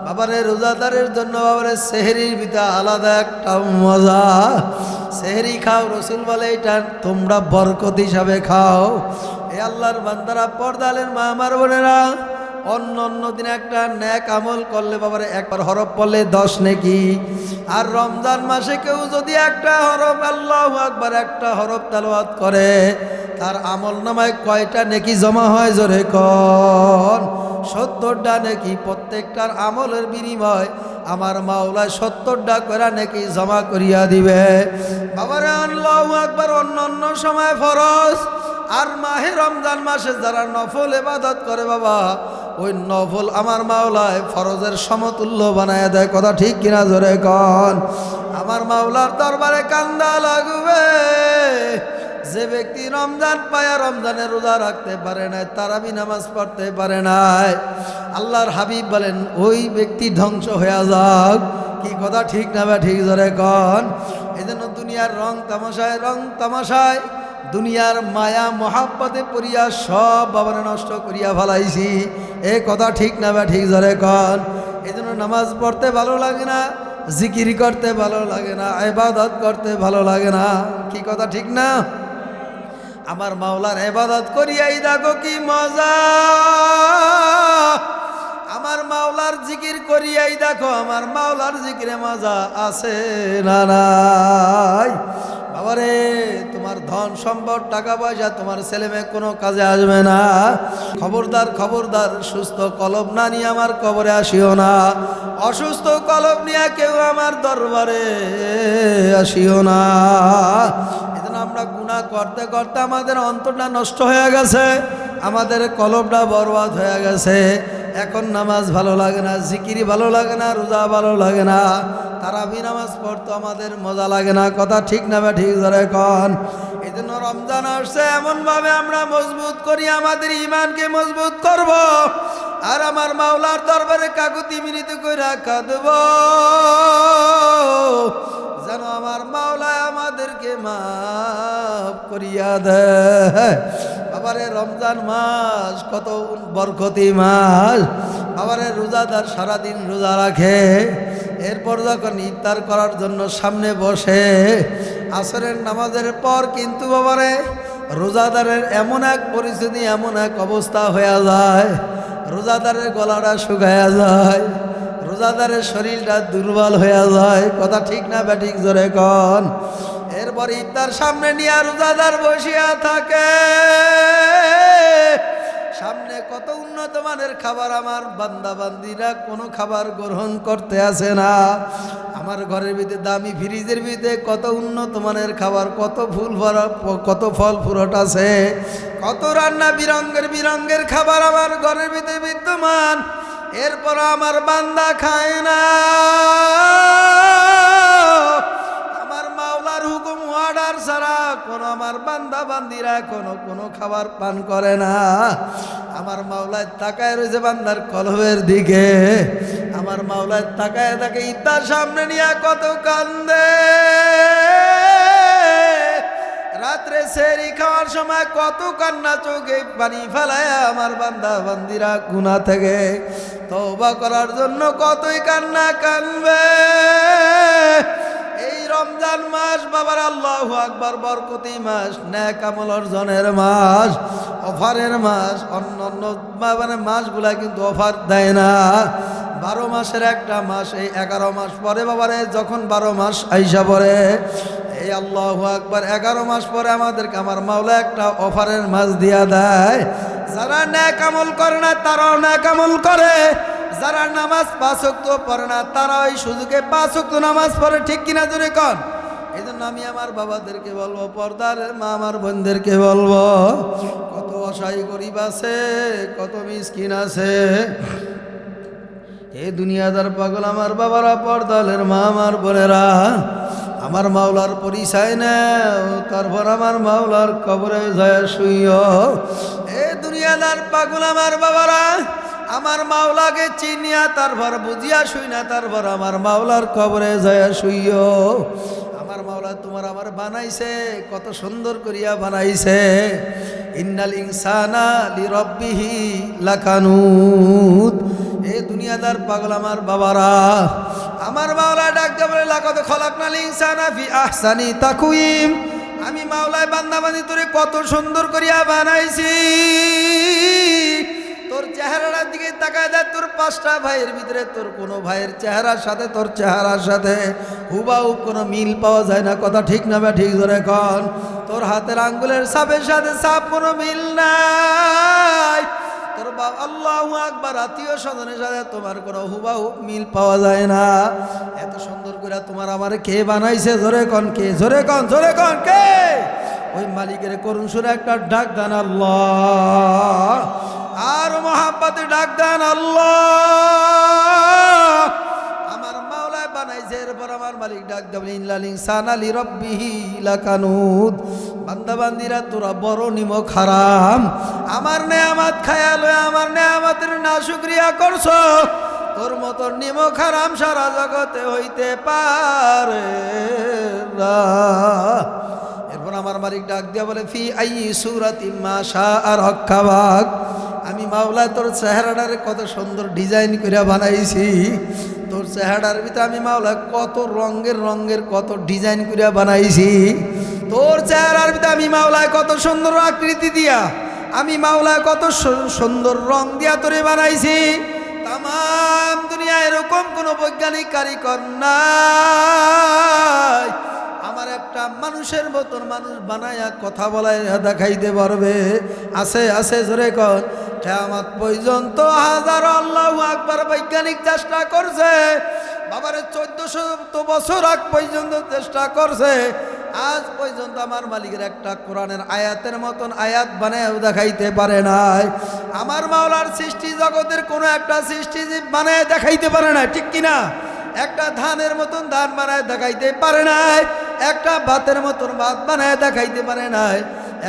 বাবারে রোজাদারের জন্য বাবারে সেহরির ভিতরে আলাদা একটা মজা। সেহরি খাও, রসুল বলে এটা তোমরা বরকত হিসাবে খাও। এ আল্লাহর বান্দারা, পর্দালের মা আমার বোনেরা, অন্য অন্য দিনে একটা নেক আমল করলে বাবারে একবার হরফ পড়লে 10 নেকি। আর রমজান মাসে কেউ যদি একটা হরফ, আল্লাহু আকবার, একটা হরফ তেলাওয়াত করে, তার আমল নামায় কয়টা নেকি জমা হয়? জোরে কন। 70টা নেকি। প্রত্যেকটার আমলের বিনিময় আমার মাওলা 70টা করে নেকি জমা করিয়া দিবে। বাবারে আল্লাহু আকবার। অন্য অন্য সময় ফরজ, আর মাহে রমজান মাসে যারা নফল ইবাদত করে বাবা, ওই নফল আমার মাওলায় ফরজের সমতুল্য বানায় দেয়। কথা ঠিক কিনা? জোরে কন। আমার মাওলার দরবারে কান্দা লাগবে যে ব্যক্তি রমজান পায়া রমজানের রোজা রাখতে পারে নাই, তারাবি নামাজ পড়তে পারে নাই। আল্লাহর হাবিব বলেন ওই ব্যক্তি ধ্বংস হয়ে যাক। কি কথা ঠিক না? বা ঠিক? জোরে কন। এই জন্য দুনিয়ার রং তামাশায় দুনিয়ার মায়া মহাব্বতে পড়িয়া সব বাবারে নষ্ট করিয়া ফেলাইছি। এ কথা ঠিক না? বা ঠিক? জোরে কন। এই জন্য নামাজ পড়তে ভালো লাগে না, জিকির করতে ভালো লাগে না, ইবাদত করতে ভালো লাগে না। কি কথা ঠিক না? আমার মাওলার ইবাদত করিয়াই দেখো কি মজা। আমার মাওলার জিকির করিয়াই দেখো আমার মাওলার জিকিরে মজা আছে না নাই? বাবারে তোমার ধন সম্পদ টাকা পয়সা তোমার ছেলে মেয়ে কোনো কাজে আসবে না। খবরদার খবরদার, সুস্থ কলব না নিয়ে আমার কবরে আসিও না। অসুস্থ কলব নিয়ে কেউ আমার দরবারে আসিও না। এজন্য আমরা গুনাহ করতে করতে আমাদের অন্তরটা নষ্ট হয়ে গেছে, আমাদের কলবটা বরবাদ হয়ে গেছে। এখন নামাজ ভালো লাগে না, জিকিরি ভালো লাগে না, রোজা ভালো লাগে না, তারাবি নামাজ পড়তো আমাদের মজা লাগে না। কথা ঠিক না? বা ঠিক? জোরে কন। এই জন্য রমজান আসছে, এমনভাবে আমরা মজবুত করি, আমাদের ইমানকে মজবুত করব, আর আমার মাওলার দরবারে কাকুতি মিনতি কইরা কাঁদব যেন আমার মাওলা আমাদেরকে মাফ করিয়া দেয়। বাবারে রমজান মাস কত বরকতি মাস। বাবারে রোজাদার সারাদিন রোজা রাখে, এরপর যখন ইফতার করার জন্য সামনে বসে, আসরের নামাজের পর কিন্তু বাবারে রোজাদারের এমন এক পরিস্থিতি, এমন এক অবস্থা হয়ে যায়, রোজাদারের গলাটা শুকায়া যায়, রোজাদারের শরীরটা দুর্বল হয়ে যায়। কথা ঠিক না ব্যাঠিক জোরে কন। এরপর ইফতার সামনে নিয়ে রোজাদার বসিয়া থাকে, সামনে কত উন্নত মানের খাবার, আমার বান্দা বান্দিরা কোনো খাবার গ্রহণ করতে আসে না। আমার ঘরের ভিতরে দামি ফ্রিজের ভিতরে কত উন্নত মানের খাবার, কত ফুল ভরা, কত ফল ফ্রুট আছে, কত রান্না বিরঙ্গের বিরঙ্গের খাবার আমার ঘরের ভিতরে বিদ্যমান। এরপর আমার বান্দা খায় না, আমার মাওলার হুকুম অর্ডার ছাড়া কোনো আমার বান্দা বান্দিরা কোনো খাবার পান করে না। আমার মাওলায় তাকায় রয়েছে বান্দার কলবের দিকে, আমার মাওলায় তাকায় তাকে ইফতার সামনে নিয়ে কত কান্দে, রাত্রে সেহরি খাওয়ার সময় কত কান্না, চোখে পানি ফেলায় আমার বান্দা বান্দিরা গুনাহ থেকে তওবা করার জন্য কতই কান্না কানবে। এই রমজান মাস বাবার আল্লাহু আকবার বরকতি মাস, নেক আমল অর্জনের মাস, অফারের মাস। অন্য মানে মাসগুলা কিন্তু অফার দেয় না। 12 মাসের একটা মাস, এই 11 মাস পরে বাবারে যখন 12 মাস আইসা পড়ে, এই আল্লাহু আকবার 11 মাস পরে আমাদেরকে আমার মাওলা একটা অফারের মাস দিয়া দেয়। যারা নেক আমল করে না তারাও নেক আমল করে, যারা নামাজ 5 ওয়াক্ত পড়ে না তারা ওই সুযোগে 5 ওয়াক্ত নামাজ পড়ে। ঠিক কিনা জোরে কন। এই জন্য আমি আমার বাবাদেরকে বলবো, পর্দার মা আমার বোনদেরকে বলবো, কত অসহায় গরিব আছে, কত মিসকিন আছে, এই দুনিয়াদার পাগল আমার বাবারা, পর্দালের মা আমার বোনেরা, আমার মাওলার পরিচয় নাও, তারপর আমার মাওলার কবরে যায় শুইও। এই দুনিয়াদার পাগল আমার বাবারা, আমার মাওলাকে চিনিয়া তারপর বুঝিয়া শুই না, তারপর আমার মাওলার কবরে যায় শুইও। আমার মাওলা তোমার আমার বানাইছে, কত সুন্দর করিয়া বানাইছে। ইন্নাল ইনসানা লিরাব্বিহি লাকানুত। এই দুনিয়াদার পাগল আমার বাবারা, আমার মাওলা ডাকতে বলে, লাকাদ খলাকনাল ইনসানা ফি আহসানি তাকওয়িম। আমি মাওলায় বান্দা বান্দি তোরে কত সুন্দর করিয়া বানাইছি। তোর চেহারার দিকে তাকায় দেখ, তোর 5টা ভাইয়ের ভিতরে তোর কোনো ভাইয়ের চেহারার সাথে তোর চেহারার সাথে হুবাহুব কোনো মিল পাওয়া যায় না। কথা ঠিক না বা ঠিক ধরে কন। তোর হাতের আঙ্গুলের ছাপের সাথে ছাপ কোনো মিল নাই। তোর বাবা আল্লাহু আকবার আত্মীয় স্বজনের সাথে তোমার কোনো হুবাহুব মিল পাওয়া যায় না। এত সুন্দর করে তোমার আমার কে বানাইছে? জোরে কন কে? জোরে কন, জোরে কন কে? ওই মালিকের করুণ সুরে একটা ডাক দেন আল্লাহ, আর মহাব্বতে ডাক দেন আল্লাহ। আমার মাওলায় বানাইছে, এরপর আমার মালিক ডাক দেবেন, ইন্নাল ইনসানা লিরাব্বিহি লাকানুত। বান্দা বান্দিরা তোরা বড় নিমক হারাম, আমার নেয়ামত খায়া লয় আমার নেয়ামতের নাশুকরিয়া করছো। তোর মতো নিমক হারাম সারা জগতে হইতে পারে না। এরপর আমার মালিক ডাক দিয়া বলে, ফি আইয়ি সূরাতিন মা শাআ রাক্কাবাক। আমি মাওলা তোর চেহারাটারে কত সুন্দর ডিজাইন করে বানাইছি। তোর চেহারার ভিতরে আমি মাওলা কত রঙের কত ডিজাইন করে বানাইছি। তোর চেহারার ভিতরে আমি মাওলায় কত সুন্দর আকৃতি দিয়া, আমি মাওলায় কত সুন্দর রং দিয়া তোরে বানাইছি। তামাম দুনিয়া এরকম কোনো বৈজ্ঞানিক কারিগর নাই আমার একটা মানুষের মতন মানুষ বানায়া কথা বলায় দেখাইতে পারবে। আছে আছে জোরে কর। কিয়ামত পর্যন্ত হাজারো আল্লাহু আকবার বৈজ্ঞানিক চেষ্টা করছে বাবারে, 1400 বছর আগ পর্যন্ত চেষ্টা করছে। আজ পর্যন্ত আমার মালিকের একটা কোরআনের আয়াতের মতন আয়াত বানায় দেখাইতে পারে নাই। আমার মাওলার সৃষ্টি জগতের কোনো একটা সৃষ্টি বানায় দেখাইতে পারে না। ঠিক কিনা? একটা ধানের মতন ধান বানায় দেখাইতে পারে নাই, একটা ভাতের মতন ভাত বানায় দেখাইতে পারে নাই,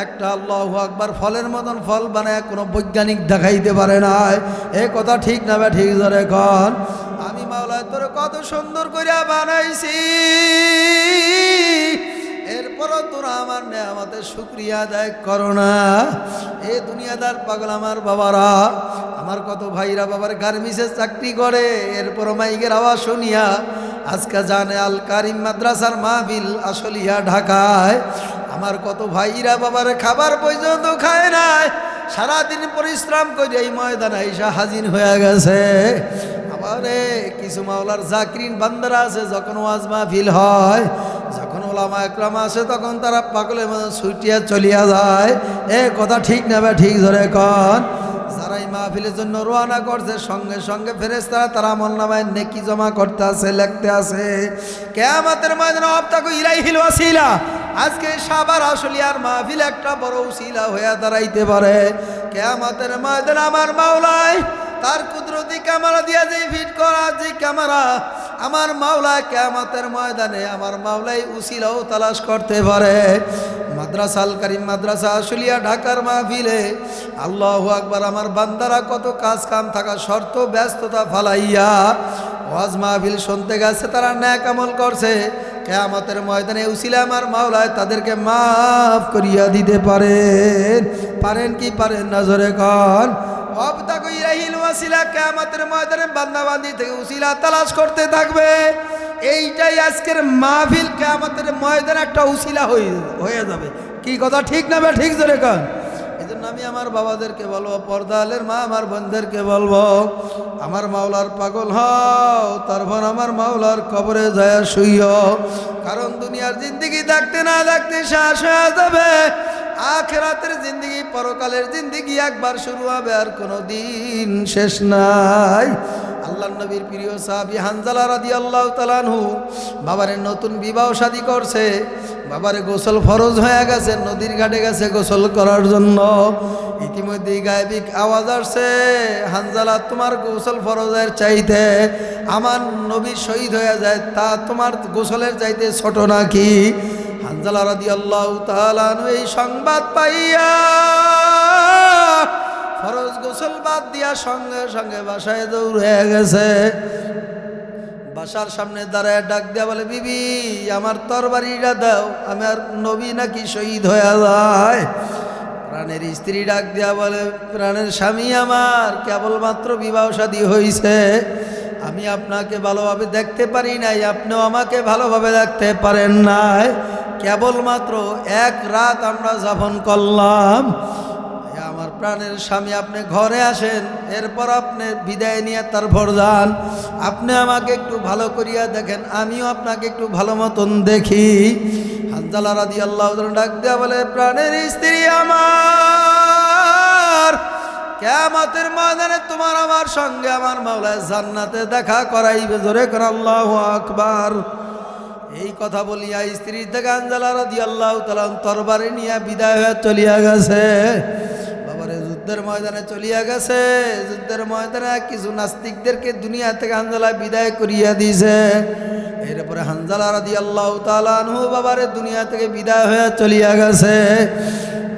একটা আল্লাহু আকবার ফলের মতন ফল বানায় কোনো বৈজ্ঞানিক দেখাইতে পারে নাই। এ কথা ঠিক না বা ঠিক ধরে কন। আমি মাওলা তোর কত সুন্দর করিয়া বানাইছি। এরপরও তোরা আমার নেয়ামতের শুকরিয়া আদায় করো না। এ দুনিয়াদার পাগল আমার বাবারা, আমার কত ভাইরা বাবার গার্মেন্টসে চাকরি করে, এরপরও মাইকের আওয়াজ শুনিয়া আজকে জানে আল কারিম মাদ্রাসার মাহফিল আশুলিয়া ঢাকায়। আমার কত ভাইরা বাবার খাবার পর্যন্ত খায় নাই, সারাদিন পরিশ্রম করে এই ময়দানে আইসা হাজির হয়ে গেছে। আবারে কিছু মাওলার জাকিরিন বান্দারা আছে, যখন ওয়াজ মাহফিল হয়, যখন ওলামা একরাম আসে, তখন তারা পাগলের মতো ছুটিয়া চলিয়া যায়। এ কথা ঠিক না বা ঠিক ধরে কন? যারা এই মাহফিলের জন্য রওনা করছে, সঙ্গে সঙ্গে ফেরেশতারা তারা আমলনামায় নেকি জমা করতে আছে, লিখতে আছে। কিয়ামতের ময়দানে আবতাকু ইলাইহিল ওয়াসিলা, আজকে সাবার আশুলিয়ার মাহফিল একটা বড় উসিলা হয়ে দাঁড়াইতে পারে। কিয়ামতের ময়দানে আমার মাওলায় তার কুদরতি ক্যামেরা দিয়ে যে ফিট করা যে ক্যামেরা, আমার মাওলা কিয়ামতের ময়দানে আমার মাওলাই উসিলাও তালাশ করতে পারে। মাদ্রাসা আল কারিম মাদ্রাসা আশুলিয়া ঢাকার মাহফিলে আল্লাহু আকবার, আমার বান্দারা কত কাজ কাম থাকা শর্ত ব্যস্ততা ফালাইয়া ওয়াজ মাহফিল শুনতে গেছে, তারা নেক আমল করছে। কিয়ামতের ময়দানে উসিলা আমার মাওলায় তাদেরকে মাফ করিয়া দিতে পারেন। পারেন কি পারেন না জোরে কন? আবতাকু ইলাইহিল ওয়াসিলা, কিয়ামতের ময়দানে বান্দাবান্দি থেকে উসিলা তালাশ করতে থাকবে। এইটাই আজকের মাহফিল কিয়ামতের ময়দানে একটা উসিলা হয়ে যাবে। কি কথা ঠিক না বে ঠিক জোরে কন? এজন্য আমি আমার বাবাদেরকে বলবো, পর্দালের মা আমার বোনদেরকে বলবো, আমার মাওলার পাগল হও, তারপর আমার মাওলার কবরে যায় শুইও। কারণ দুনিয়ার জিন্দেগি দেখতে না দেখতে শেষ হয়ে যাবে। আখিরাতের জিন্দেগি, পরকালের জিন্দেগি একবার শুরু হবে, আর কোনো দিন শেষ নাই। আল্লাহর নবীর প্রিয় সাহাবী হানজালা রাদিয়াল্লাহু তাআলা আনহু বাবারে নতুন বিবাহ শাদী করছে। বাবারে গোসল ফরজ হয়ে গেছে, নদীর ঘাটে গেছে গোসল করার জন্য। ইতিমধ্যেই গায়েবিক আওয়াজ আসছে, হানজালা তোমার গোসল ফরজের চাইতে আমার নবী শহীদ হয়ে যায়, তা তোমার গোসলের চাইতে ছোট নাকি? হানজালা রাদিয়াল্লাহু তাআলা আনহু এই সংবাদ পাইয়া ফরজ গোসল বাদ দিয়া সঙ্গে সঙ্গে বাসায় দৌড়ে গেছে। বাসার সামনে দাঁড়ায় ডাক দেয়া বলে, বিবি আমার তরবারিটা দাও, আমার নবী নাকি শহীদ হয়ে যায়। প্রাণের স্ত্রী ডাক দেয়া বলে, প্রাণের স্বামী আমার কেবলমাত্র বিবাহ শাদী হয়েছে, আমি আপনাকে ভালোভাবে দেখতে পারি নাই, আপনিও আমাকে ভালোভাবে দেখতে পারেন নাই, কেবলমাত্র এক রাত আমরা যাপন করলাম। আমার প্রাণের স্বামী আপনি ঘরে আসেন, এরপর আপনি বিদায় নিয়ে তারপর যান। আপনি আমাকে একটু ভালো করিয়া দেখেন, আমিও আপনাকে একটু ভালো মতন দেখি। হানজালা রাদিয়াল্লাহু তাআলা ডাক দেয়া বলে, প্রাণের স্ত্রী আমার, কিয়ামতের ময়দানে তোমার আমার সঙ্গে আমার মাওলা জান্নাতে দেখা করাইবে। জোরে করে আল্লাহু আকবার। এই কথা বলিয়া স্ত্রী থেকে হানজালা রাদিয়াল্লাহু তাআলা তরবারি নিয়ে বিদায় হয়ে চলিয়া গেছে। বাবারে যুদ্ধের ময়দানে চলিয়া গেছে। যুদ্ধের ময়দানে কিছু নাস্তিকদেরকে দুনিয়া থেকে হানজালা বিদায় করিয়া দিয়েছে। এরপরে হানজালা রাদিয়াল্লাহু তাআলা আনহু বাবারে দুনিয়া থেকে বিদায় হয়ে চলিয়া গেছে।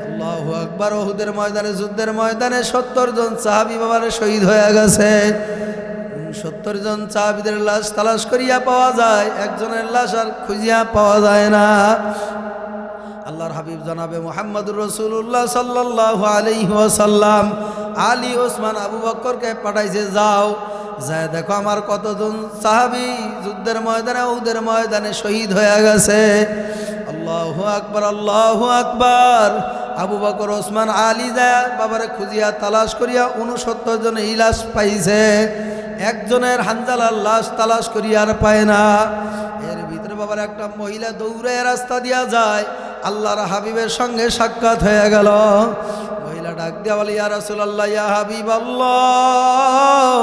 আল্লাহু আকবার। উহুদের ময়দানে, যুদ্ধের ময়দানে 70 জন সাহাবী বাবারে শহীদ হয়ে গেছে। 70 জন সাহাবীদের লাশ তালাশ করিয়া পাওয়া যায়, একজনের লাশ আর খুঁজিয়া পাওয়া যায় না। আল্লাহর হাবিব জনাবে মুহাম্মদুর রাসূলুল্লাহ সাল্লাল্লাহু আলাইহি ওয়াসাল্লাম আলী, ওসমান, আবু বকরকে পাঠাইছে, যাও যায় দেখো আমার কতজন সাহাবী যুদ্ধের ময়দানে, উহুদের ময়দানে শহীদ হয়ে গেছে। আল্লাহু আকবার, আল্লাহু আকবার। আবু বকর, ওসমান, আলী যায় বাবারে খুঁজিয়া তালাশ করিয়া 69 জনের লাশ পাইছে, একজনের হানজালার লাশ তালাশ করিয়া আর পায় না। এর ভিতরে বাবার একটা মহিলা দৌড়ে রাস্তা দিয়া যায়, আল্লাহর হাবিবের সঙ্গে সাক্ষাৎ হয়ে গেল। মহিলা ডাক দিয়া বলে, ইয়া রাসূলুল্লাহ, ইয়া হাবিবাল্লাহ,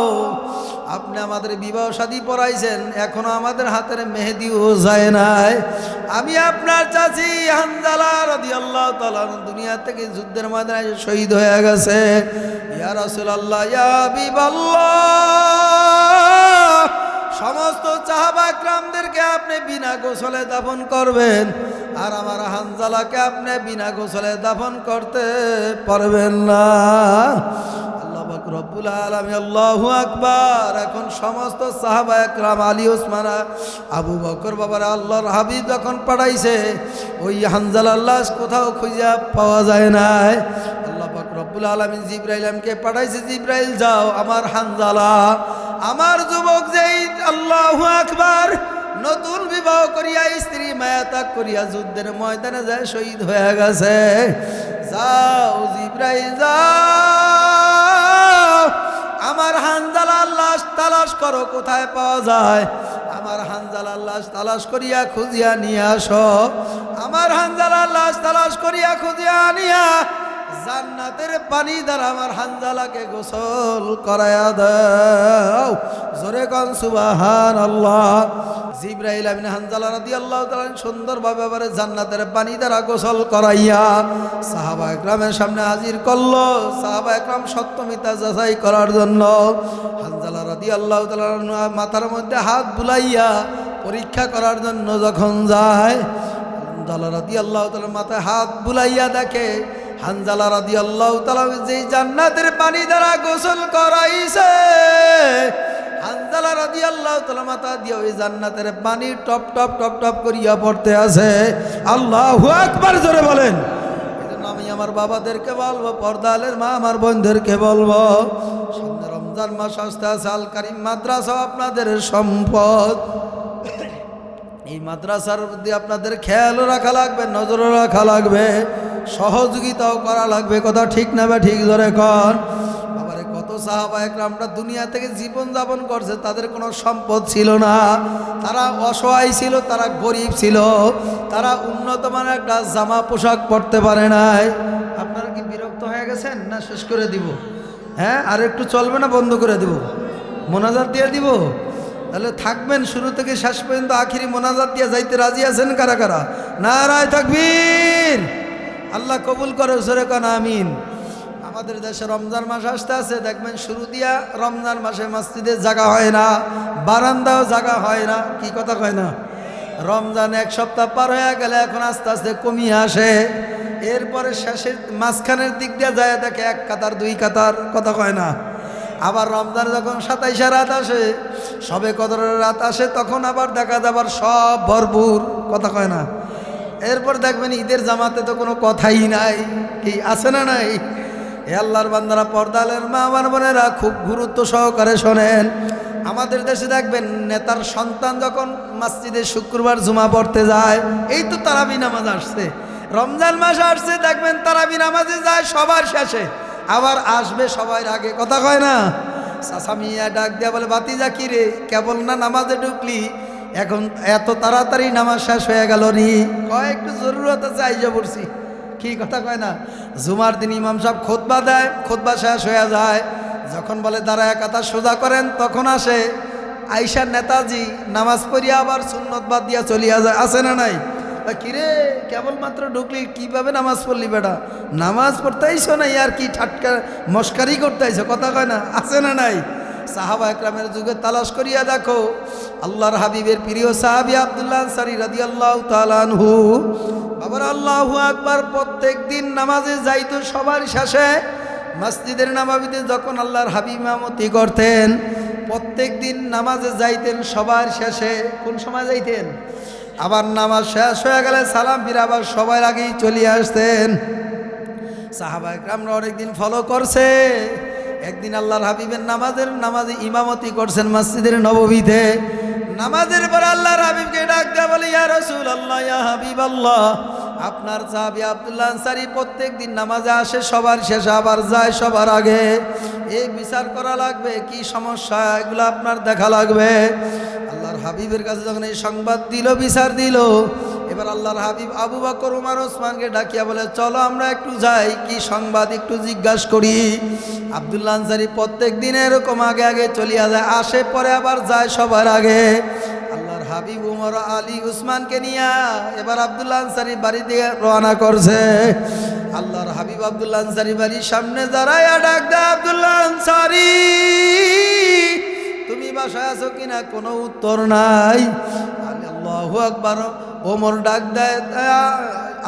আপনি আমাদের বিবাহ শাদী পড়াইছেন, এখনো আমাদের হাতের মেহেদিও যায় নাই। আমি আপনার চাচি হানজালা রাদিয়াল্লাহু তাআলা দুনিয়া থেকে যুদ্ধের ময়দানে শহীদ হয়ে গেছে। ইয়া রাসূলুল্লাহ, ইয়া হাবিবাল্লাহ, সমস্ত সাহাবা একরামদেরকে আপনি বিনা গোসলে দাফন করবেন, আর আমার হানজালাকে আপনি বিনা গোসলে দাফন করতে পারবেন না। আল্লাহ পাক রব্বুল আলামিন আল্লাহু আকবার। এখন সমস্ত সাহাবা একরাম আলী ওসমান আবু বকর বাবারা আল্লাহর হাবিব যখন পাঠাইছে ওই হানজালার লাশ কোথাও খুঁজে পাওয়া যায় নাই। আল্লাহ পাক রব্বুল আলামিন জিবরাইলকে পাঠাইছে, জিবরাইল যাও আমার হানজালা আমার যুবক যেই আল্লাহু আকবার নতুন বিবাহ করিয়া স্ত্রী মায়া ত্যাগ করিয়া যুদ্ধের ময়দানে যায় শহীদ হয়ে গেছে, যাও জিবরাইল যাও আমার হানজালার লাশ তালাশ করো কোথায় পাওয়া যায়, আমার হানজালার লাশ তালাশ করিয়া খুঁজিয়া নিয়ে আসো, আমার হানজালার লাশ তালাশ করিয়া খুঁজিয়া নিয়া জান্নাতের পানি দ্বারা আমার হানজালাকে গোসল করায়া দাও। জোরে কোন সুবহানাল্লাহ। জিবরাইল আমিন হানজালা রাদিয়াল্লাহু তাআলা সুন্দরভাবে এবারে জান্নাতের পানি দ্বারা গোসল করাইয়া সাহাবা একরামের সামনে হাজির করলো। সাহাবা একরাম সত্য মিথ্যা যাচাই করার জন্য হানজালা রাদিয়াল্লাহু তাআলা মাথার মধ্যে হাত বুলাইয়া পরীক্ষা করার জন্য যখন যায়, হানজালা রাদিয়াল্লাহু তাআলা মাথায় হাত বুলাইয়া দেখে হানজালা রাদিয়াল্লাহু তাআলা যেই জান্নাতের পানি দ্বারা গোসল করাইছে, হানজালা রাদিয়াল্লাহু তাআলা মাথা দিয়ে ওই জান্নাতের পানি টপ টপ টপ টপ করিয়া পড়তে আছে। আল্লাহু আকবার জোরে বলেন। এজন্য আমি আমার বাবাদেরকে বলবো, পর্দালের মা আমার বোনদেরকে বলবো, সামনে রমজান মাস আসতে আছে, আল কারিম মাদ্রাসা আপনাদের সম্পদ। এই মাদ্রাসার মধ্যে আপনাদের খেয়ালও রাখা লাগবে, নজরও রাখা লাগবে, সহযোগিতাও করা লাগবে। কথা ঠিক না বা ঠিক ধরে কর বাবারে। কত সাহাবা একরামরা দুনিয়া থেকে জীবন যাপন করছে, তাদের কোনো সম্পদ ছিল না, তারা অসহায় ছিল, তারা গরিব ছিল, তারা উন্নত মানের একটা জামা পোশাক পরতে পারে নাই। আপনারা কি বিরক্ত হয়ে গেছেন না শেষ করে দিব? হ্যাঁ, আর একটু চলবে না বন্ধ করে দিব? মোনাজাত দিয়ে দিব? তাহলে থাকবেন শুরু থেকে শেষ পর্যন্ত, আখিরি মোনাজাত দিয়ে যাইতে রাজি আছেন কারা কারা? নারায়ে তাকবীর। আল্লাহ কবুল করে জোরে কোন আমিন। আমাদের দেশে রমজান মাস আসতে আছে, দেখবেন শুরু দিয়া রমজান মাসে মসজিদে জায়গা হয় না, বারান্দাও জায়গা হয় না। কি কথা কয় না? রমজান এক সপ্তাহ পার হয়ে গেলে এখন আস্তে আস্তে কমিয়ে আসে, এরপরে শেষের মাঝখানের দিক দিয়ে যায় দেখে এক কাতার দুই কাতার। কথা কয় না? আবার রমজান যখন 27 রাত আসে, সবে কদরের রাত আসে, তখন আবার দেখা যাবার সব ভরপুর। কথা কয় না? এরপর দেখবেন ঈদের জামাতে তো কোনো কথাই নাই। কি আছে না নাই? এ আল্লাহর বান্দারা, পর্দালের মা আমার বোনেরা খুব গুরুত্ব সহকারে শোনেন। আমাদের দেশে দেখবেন নেতার সন্তান যখন মসজিদে শুক্রবার জুমা পড়তে যায়, এই তো তারাবি নামাজ আসছে, রমজান মাস আসছে, দেখবেন তারাবি নামাজে যায় সবার শেষে, আবার আসবে সবার আগে। কথা কয় না? চাচা মিয়া ডাক দিয়া বলে, বাতিজা কি রে, কেবল না নামাজে ঢুকলি, এখন এত তাড়াতাড়ি নামাজ শেষ হয়ে গেল নি? কয় একটু জরুরত আছে, আইজা পড়ছি। কি কথা কয় না? জুমার দিন ইমাম সাহেব খুতবা দেয়, খুতবা শেষ হয়ে যায়, যখন বলে দাঁড়ায় কাতা সোজা করেন, তখন আসে আইসা নেতাজি নামাজ পড়িয়া আবার সুন্নত বাদ দিয়া চলিয়া যায়। আছে না নাই? কিরে কেবলমাত্র ঢুকলি, কিভাবে নামাজ পড়লি বেটা? নামাজ পড়তেইছো না, আর কি ঠাটকা মস্কারি করতেইছো? কথা কয় না? আছে না নাই? সাহাবা একরামের যুগে তালাশ করিয়া দেখো, আল্লাহর হাবিবের প্রিয় সাহাবী আব্দুল্লাহ আনসারী রাদিয়াল্লাহু তাআলা আনহু, বাবার আল্লাহু আকবার, প্রত্যেক দিন নামাজে যাইতো সবার শেষে। মসজিদের নববীতে যখন আল্লাহর হাবিব ইমামতি করতেন, প্রত্যেক দিন নামাজে যাইতেন সবার শেষে। কোন সময় যাইতেন? আবার নামাজ শেষ হয়ে গেলে সালাম ফিরে আবার সবার আগেই চলে আসতেন। সাহাবা একরামরা অনেকদিন ফলো করছে। একদিন আল্লাহর হাবিবের নামাজে ইমামতি করছেন মসজিদের নববীতে। নামাজের পর আল্লাহর হাবিবকে ডাক দেয়া বলে, ইয়া রাসূলুল্লাহ, ইয়া হাবিবাল্লাহ, আপনার সাহাবী আব্দুল্লাহ আনসারী প্রত্যেক দিন নামাজে আসে সবার শেষে, আবার যায় সবার আগে। এই বিচার করা লাগবে, কি সমস্যা এগুলো আপনার দেখা লাগবে। আল্লাহর হাবিবের কাছে যখন এই সংবাদ দিল, বিচার দিল, এবার আল্লাহর হাবিব আবু বকর, উমর, ওসমানকে ডাকিয়া বলে, চলো আমরা একটু যাই, কি সংবাদ একটু জিজ্ঞাসা করি। আব্দুল্লাহ আনসারী প্রত্যেক দিন এরকম আগে আগে চলিয়া যায়, আসে পরে আবার যায় সবার আগে। আল্লাহর হাবিব উমর, আলী, উসমানকে নিয়ে এবার আব্দুল্লাহ আনসারী বাড়ি দিয়ে রওনা করছে। আল্লাহর হাবিব আব্দুল্লাহ আনসারী বাড়ির সামনে দাঁড়ায়া ডাক দেয়, আব্দুল্লাহ আনসারী, তুমি বাসায় আছো কিনা? কোনো উত্তর নাই। আল্লাহু আকবার। ওমর ডাক দেয়,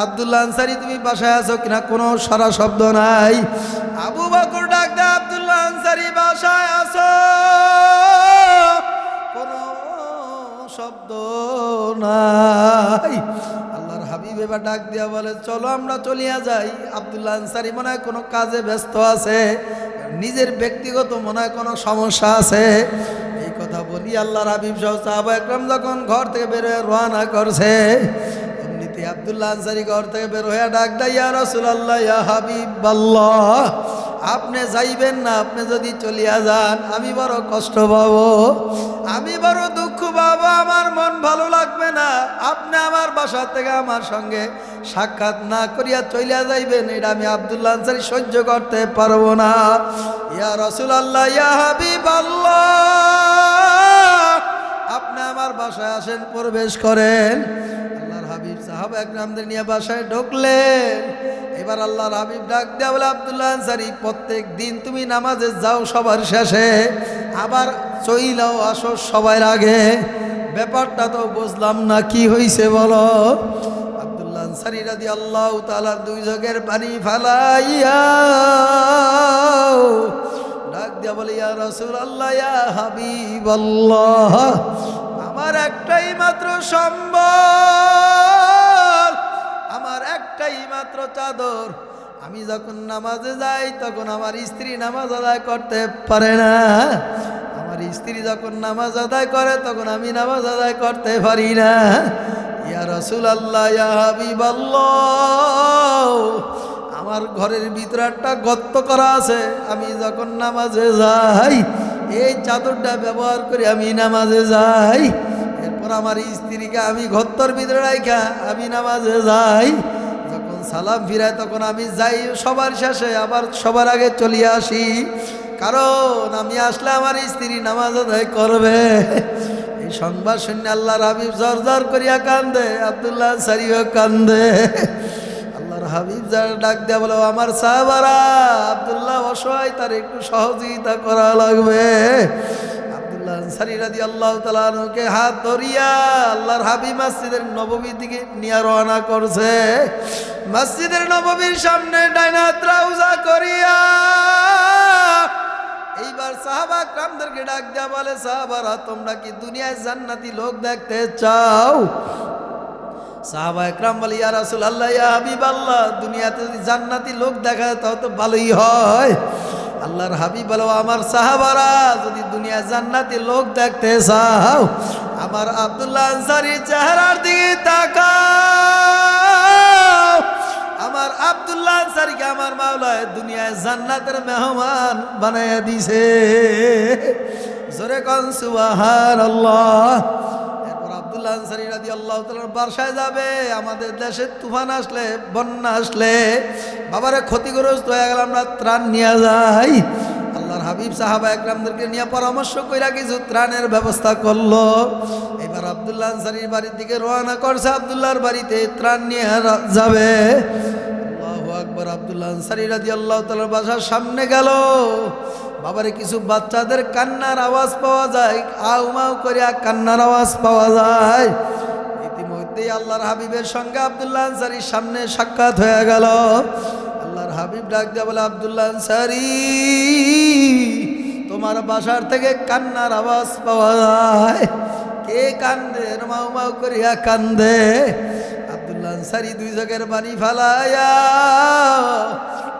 আব্দুল্লাহ আনসারী তুমি বাসায় আছো কিনা, কোনো সারা শব্দ নাই। আবু বকর ডাক দেয়, আব্দুল্লাহ আনসারী বাসায় আছো, কোনো শব্দ নাই। আল্লাহর হাবিব এবার ডাক দিয়া বলে, চলো আমরা চলিয়া যাই। আব্দুল্লাহ আনসারী মনে হয় কোনো কাজে ব্যস্ত আছে, নিজের ব্যক্তিগত মনে হয় কোনো সমস্যা আছে। এই কথা বলি আল্লাহর হাবিব সহ সাহাবা একরাম যখন ঘর থেকে বের হয়ে রওনা করছে, এমনিতে আব্দুল্লাহ আনসারী ঘর থেকে বের হয়ে ডাক দেয়, ইয়া রাসূলুল্লাহ, ইয়া হাবিবাল্লাহ, আপনি যাইবেন না, আপনি যদি চলিয়া যান আমি বড় কষ্ট পাবো, আমি বড় দুঃখ পাবো, আমার মন ভালো লাগবে না। আপনি আমার বাসা থেকে আমার সঙ্গে সাক্ষাৎ না করিয়া চলিয়া যাইবেন, এটা আমি আব্দুল্লাহ আনসারী সহ্য করতে পারবো না। ইয়া রাসূলুল্লাহ, ইয়া হাবিবাল্লাহ, আপনি আমার বাসায় আসেন, প্রবেশ করেন। আল্লাহর হাবিব সাহাবা একরামদের নিয়ে বাসায় ঢুকলেন। এবার আল্লাহর হাবিব ডাক দেয়া বলে, আব্দুল্লাহ আনসারী, প্রত্যেক দিন তুমি নামাজে যাও সবার শেষে, আবার চইলাও আসো সবার আগে, ব্যাপারটা তো বুঝলাম না, কি হয়েছে বলো। আব্দুল্লাহ আনসারী রাদিয়াল্লাহু তাআলা দুই চোখের পানি ফালাইয়া ডাক দেয়া বলে, ইয়া রাসূলুল্লাহ, ইয়া হাবিবাল্লাহ, আমার একটাই মাত্র সম্বল, আমার একটাই মাত্র চাদর, আমি যখন নামাজে যাই তখন আমার স্ত্রী নামাজ আদায় করতে পারে না, আমার স্ত্রী যখন নামাজ আদায় করে তখন আমি নামাজ আদায় করতে পারি না। ইয়া রাসূলুল্লাহ, ইয়া হাবিবাল্লাহ, আমার ঘরের ভিতরে একটা গর্ত করা আছে, আমি যখন নামাজে যাই এই চাদরটা ব্যবহার করে আমি নামাজে যাই, এরপর আমার স্ত্রীকে আমি গর্তর ভিতরে রাখা আমি নামাজে যাই, যখন সালাম ফিরায় তখন আমি যাই সবার শেষে, আবার সবার আগে চলে আসি, কারণ আমি আসলে আমার স্ত্রী নামাজ আদায় করবে। এই সংবাদ শুনে আল্লাহর হাবিব জর করিয়া কান্দে, আব্দুল্লাহ আনসারীও কান্দে। আল্লাহর হাবিব যার ডাক দেয়া বলো, আমার সাহাবারা, আব্দুল্লাহ অসহায়, তার একটু সহযোগিতা করা লাগবে। আব্দুল্লাহ আনসারী রাদিয়াল্লাহু তাআলা আনহুকে হাত ধরিয়া আল্লাহর হাবিব মসজিদের নববীর দিকে নিয়ে রওনা করছে। মসজিদের নববীর সামনে ডাইনা ত্রাউজা করিয়া এইবার সাহাবা کرامদেরকে ডাক দেয়া বলে, সাহাবারা, তোমরা কি দুনিয়ায় জান্নাতি লোক দেখতে চাও? সাহাবা একরাম বলে, ইয়া রাসূলুল্লাহ, ইয়া হাবিবাল্লাহ, দুনিয়াতে যদি জান্নাতি লোক দেখা যায় তাহলে তো ভালোই হয়। আল্লাহর হাবিব বলো, আমার সাহাবারা, যদি দুনিয়া জান্নাতি লোক দেখতে চাও, আমার আব্দুল্লাহ আনসারীর চেহারার দিকে তাকাও। আমার আব্দুল্লাহ আনসারীকে আমার মাওলায় দুনিয়ায় জান্নাতের মেহমান বানাইয়া দিছে। জোরে কোন সুবহানাল্লাহ। এরপর আব্দুল্লাহ আনসারী রাদিয়াল্লাহু তাআলা বাসায় যাবে। আমাদের দেশে তুফান আসলে, বন্যা আসলে, বাবারে ক্ষতিগ্রস্ত হয়ে গেল, আমরা ত্রাণ নিয়ে যাই। আল্লাহর হাবিব সাহাবা একরামদেরকে নিয়ে পরামর্শ কইরা কিছু ত্রাণের ব্যবস্থা করলো। এবার আব্দুল্লাহ আনসারীর বাড়ির দিকে রওনা করছে, আব্দুল্লাহর বাড়িতে ত্রাণ নিয়ে যাবে। আল্লাহু আকবার। আব্দুল্লাহ আনসারী রাদিয়াল্লাহু তাআলা বাসার সামনে গেল। বাবারে কিছু বাচ্চাদের কান্নার আওয়াজ পাওয়া যায়, আউ মাউ করিয়া কান্নার আওয়াজ পাওয়া যায়। ইতিমধ্যেই আল্লাহর হাবিবের সঙ্গে আব্দুল্লাহ আনসারীর সামনে সাক্ষাৎ হয়ে গেল। আল্লাহর হাবিব ডাক দেয়া বলে, আব্দুল্লাহ আনসারী, তোমার বাসার থেকে কান্নার আওয়াজ পাওয়া যায়, কে কান্দে? মাউ মাউ করিয়া কান্দে। আব্দুল্লাহ আনসারী দুই চোখের পানি ফালাইয়া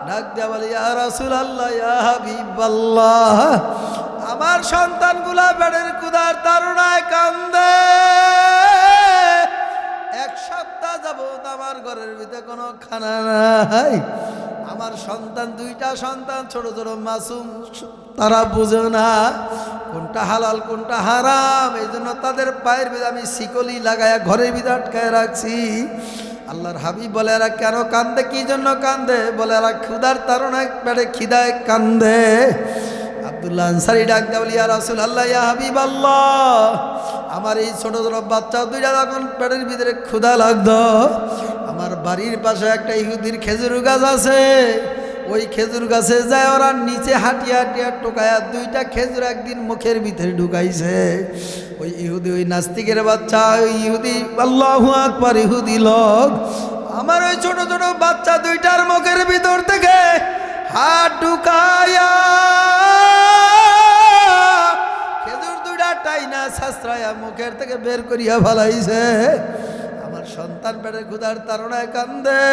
ডাক দেয়া বলে, ইয়া রাসূলুল্লাহ, ইয়া হাবিবাল্লাহ, আমার সন্তানগুলা পেটের ক্ষুধার তাড়নায় কান্দে। এক সপ্তাহ যাবত আমার ঘরের ভিতরে কোনো খানা নাই। আমার সন্তান, দুইটা সন্তান ছোট ছোট মাসুম, তারা বুঝে না কোনটা হালাল কোনটা হারাম, এই জন্য তাদের পায়ের ভিতরে আমি শিকলি লাগায়া ঘরের ভিতরে আটকায় রাখছি। আল্লাহর হাবিব বলে, এরা কেন কান্দে, কি জন্য কান্দে? বলে, এরা ক্ষুধার তাড়নায় পেটে খিদায় কান্দে। আব্দুল্লাহ আনসারী ডাক দেয়া বলে, ইয়া রাসূলুল্লাহ, ইয়া হাবিবাল্লাহ, আমার এই ছোট ছোট বাচ্চা দুইটা যখন পেটের ভিতরে ক্ষুধা লাগতো, আমার বাড়ির পাশে একটা ইহুদির খেজুর গাছ আছে, ওই খেজুর গাছে যায় ওরা নিচে হাঁটিয়া হাঁটিয়া টোকায়া দুইটা খেজুর একদিন মুখের ভিতরে ঢুকাইছে। ওই ইহুদি, ওই নাস্তিকের বাচ্চা, ওই ইহুদি, আল্লাহু আকবার, ইহুদি লোক আমার ওই ছোট ছোট বাচ্চা দুইটার মুখের ভিতর থেকে হাত ঢুকায়া খেজুর দুইটা টাইনা শাস্ত্রায়া মুখের থেকে বের করিয়া ভালাইছে। আমার সন্তান পেটের ক্ষুধার তাড়নায় কান্দে।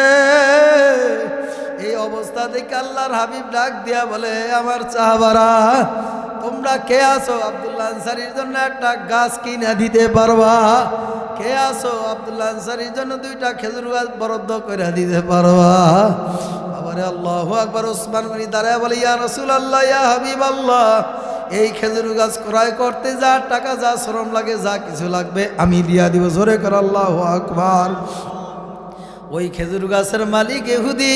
এই অবস্থা দেখে আল্লাহর হাবিব ডাক দিয়া বলে, আমার সাহাবারা তোমরা কে আছো আব্দুল্লাহ আনসারীর জন্য একটা গাছ কিনে দিতে পারবা? কে আছো আব্দুল্লাহ আনসারীর জন্য দুইটা খেজুর গাছ বরাদ্দ করে দিতে পারবা? আবার আল্লাহু আকবার। ওসমান গনি দাঁড়ায় বলে, ইয়া রাসূলুল্লাহ, ইয়া হাবিবাল্লাহ, এই খেজুর গাছ ক্রয় করতে যা টাকা, যা শ্রম লাগে, যা কিছু লাগবে আমি দিয়া দিব। জোরে কর আল্লাহু আকবার। ওই খেজুর গাছের মালিক ইহুদি,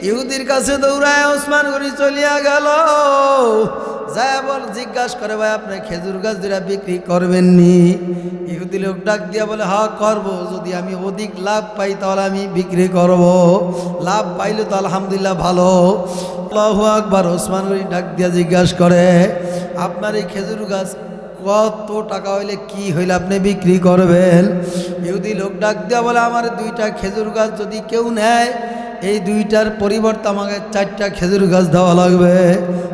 ইহুদির কাছে দৌড়ায় ওসমান গনি চলিয়া গেল। যায় বল জিজ্ঞাসা করে, ভাই আপনি খেজুর গাছ দুটা বিক্রি করবেননি? ইহুদি লোক ডাক দিয়া বলে, হ্যাঁ করবো, যদি আমি অধিক লাভ পাই তাহলে আমি বিক্রি করব। লাভ পাইলে তো আলহামদুলিল্লাহ ভালো। আল্লাহু আকবার। ওসমান গনি ডাক দিয়া জিজ্ঞাসা করে, আপনার এই খেজুর গাছ কত টাকা হইলে কি হইলে আপনি বিক্রি করবেন? ইহুদি লোক ডাক দিয়া বলে, আমার দুইটা খেজুর গাছ যদি কেউ নেয়, এই দুইটার পরিবর্তে আমাকে 4টা খেজুর গাছ দেওয়া লাগবে,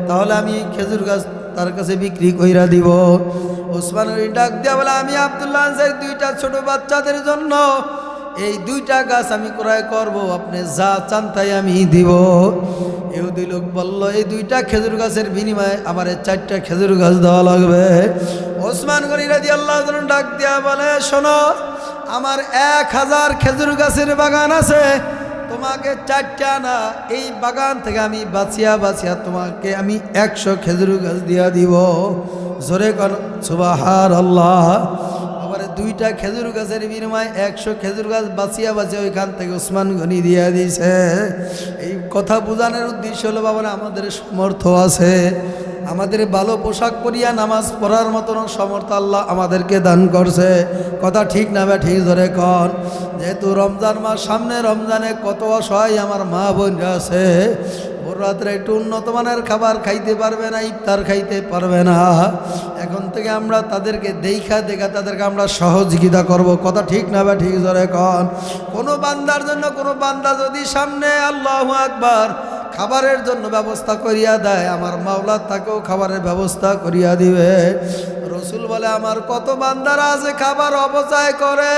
তাহলে আমি খেজুর গাছ তার কাছে বিক্রি কইরা দিব। ওসমান গনি ডাক দিয়া বলে, আমি আব্দুল্লাহ আনসারী দুইটা ছোট বাচ্চাদের জন্য এই দুইটা গাছ আমি ক্রয় করব, আপনি যা চান তাই আমি দিব। ইহুদি লোক বলল, এই দুইটা খেজুর গাছের বিনিময়ে আমার 4টা খেজুর গাছ দেওয়া লাগবে। ওসমান গনি রাদিয়াল্লাহু আনহু ডাক দিয়া বলে, শোনো, আমার 1000 খেজুর গাছের বাগান আছে, তোমাকে 4টা না, এই বাগান থেকে আমি বাঁচিয়া বাঁচিয়া তোমাকে আমি 100 খেজুর গাছ দিয়া দিব। জোরে কর সুবহানাল্লাহ। আবার 2টা খেজুর গাছের বিনিময়ে 100 খেজুর গাছ বাঁচিয়া বাঁচিয়া ওইখান থেকে ওসমান গনি দিয়া দিয়েছে। এই কথা বোঝানোর উদ্দেশ্য হলো, বাবা আমাদের সমর্থ আছে, আমাদের ভালো পোশাক পরিয়া নামাজ পড়ার মতন সমর্থ আল্লাহ আমাদেরকে দান করছে। কথা ঠিক না বা ঠিক ধরে কন? যেহেতু রমজান মাস সামনে, রমজানে কত অসহায় আমার মা বোনরা আছে, ভোর রাত্রে একটু উন্নত মানের খাবার খাইতে পারবে না, ইফতার খাইতে পারবে না। এখন থেকে আমরা তাদেরকে দেখা তাদেরকে আমরা সহযোগিতা করব। কথা ঠিক না বা ঠিক ধরে কন? কোনো বান্দার জন্য কোনো বান্দা যদি সামনে আল্লাহু আকবার খাবারের জন্য ব্যবস্থা করিয়া দেয়, আমার মাওলা তাকেও খাবারের ব্যবস্থা করিয়া দিবে। রসুল বলে, আমার কত বান্দারা আছে খাবার অপচয় করে।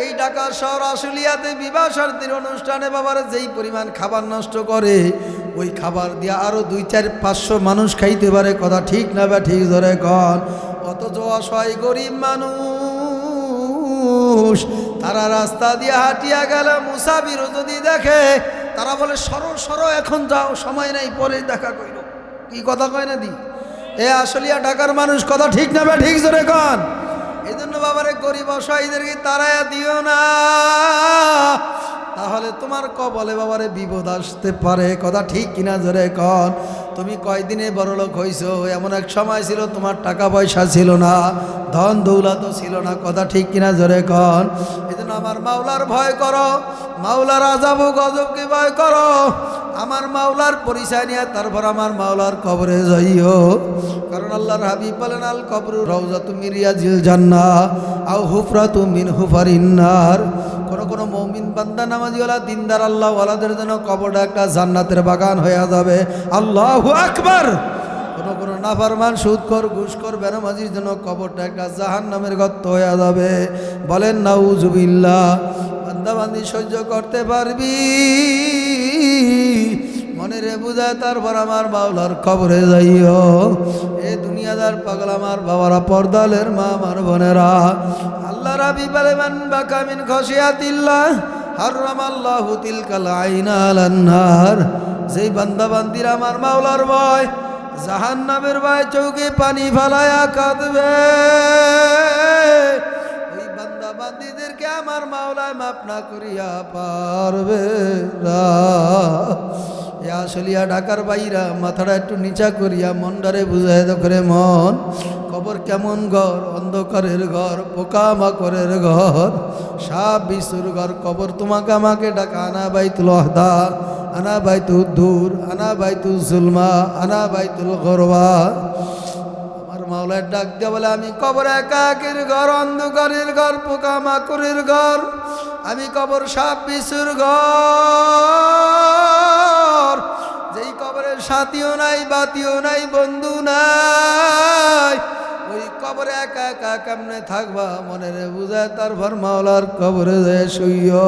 এই ঢাকা শহর আশুলিয়াতে বিবাহ শান্তির অনুষ্ঠানে বাবার যেই পরিমাণ খাবার নষ্ট করে, ওই খাবার দিয়ে আরো 2, 4, 500 মানুষ খাইতে পারে। কথা ঠিক না বা ঠিক ধরে কন? অথচ অসহায় গরিব মানুষ তারা রাস্তা দিয়ে হাঁটিয়া গেলে মুসাফিরও যদি দেখে, তারা বলে, সরো সরো, এখন যাও, সময় নাই, পরে দেখা কইল। কি কথা কয় না দি? এ আশুলিয়া ঢাকার মানুষ। কথা ঠিক না বা ঠিক ধরে কন? এই জন্য বাবারে গরিব অসহায়দেরকে তাড়াইয়া দিও না, তাহলে তোমার কবলে বাবারে বিপদ আসতে পারে। কথা ঠিক কিনা জোরে কন? তুমি কয়দিনে বড়লোক হইছো? এমন এক সময় ছিল তোমার টাকা পয়সা ছিল না, ধন দৌলতও ছিল না। কথা ঠিক কিনা জোরে কন? এই জন্য আমার মাওলার ভয় করো, মাওলার আযাব ও গজবকে ভয় করো। আমার মাওলার পরিচয় নিয়ে তারপর আমার মাওলার কবরে যাইও। কারণ আল্লাহর হাবিব বলেন, আল কবরু রাউযাতুম মিন রিয়াজিল জান্নাহ আও হুফরাতুম মিন হুফারিন নার। কোন মুমিন বান্দা, নামাজিওয়ালা, দিনদার আল্লাহ ওয়ালাদের জন্য কবরটা একটা জান্নাতের বাগান হয়ে যাবে। আল্লাহু আকবার। কোন নাফরমান, সুদখোর, ঘুষখোর, বেনামাজির জন্য কবরটা একটা জাহান্নামের গর্ত হয়ে যাবে। বলেন নাউজুবিল্লাহ। বান্দা বান্দি সহ্য করতে পারবি, মনে রে বুঝায় তারপর আমার মাওলার কবরে যাইও। এ দুনিয়াদার পাগল আমার বাবারা, পর্দালের মা, আমার বোনেরা, আল্লাহ রাবি বলে, মান বাকা মিন খশিয়াতিল্লাহ হারামাল্লাহু তিলকাল আইনা আলান নার। যেই বান্দা বান্দির আমার মাওলার ভয়, জাহান্নামের ভয় চোখে পানি ফেলায়া কাঁদবে, ওই বান্দা বান্দিদেরকে আমার মাওলায় মাফ না করিয়া পারবে না। আশুলিয়া ঢাকার বাইরা, মাথাটা একটু নিচা করিয়া মনটারে বুঝায় করে, মন, কবর কেমন ঘর? অন্ধকারের ঘর, পোকামাকড়ের ঘর, সাপ বিশুর ঘর। কবর তোমাকে আমাকে ডাকা, আনা বাইতুল ওয়াহদা, আনা বাইতুল দূর, আনা বাইতুল জুলমা, আনা বাইতুল গরবা। আমার মাওলার ডাক দিয়া বলে, আমি কবর একাকের ঘর, অন্ধকারের ঘর, পোকামাকড়ের ঘর, আমি কবর সাপ বিশুর ঘর, যেই কবরের সাথীও নাই, বাতিও নাই, বন্ধু নাই, ওই কবরে একা একা কেমনে থাকবা? মনে রে বুঝায় তার ভর মাওলার কবরে যায় শুইয়।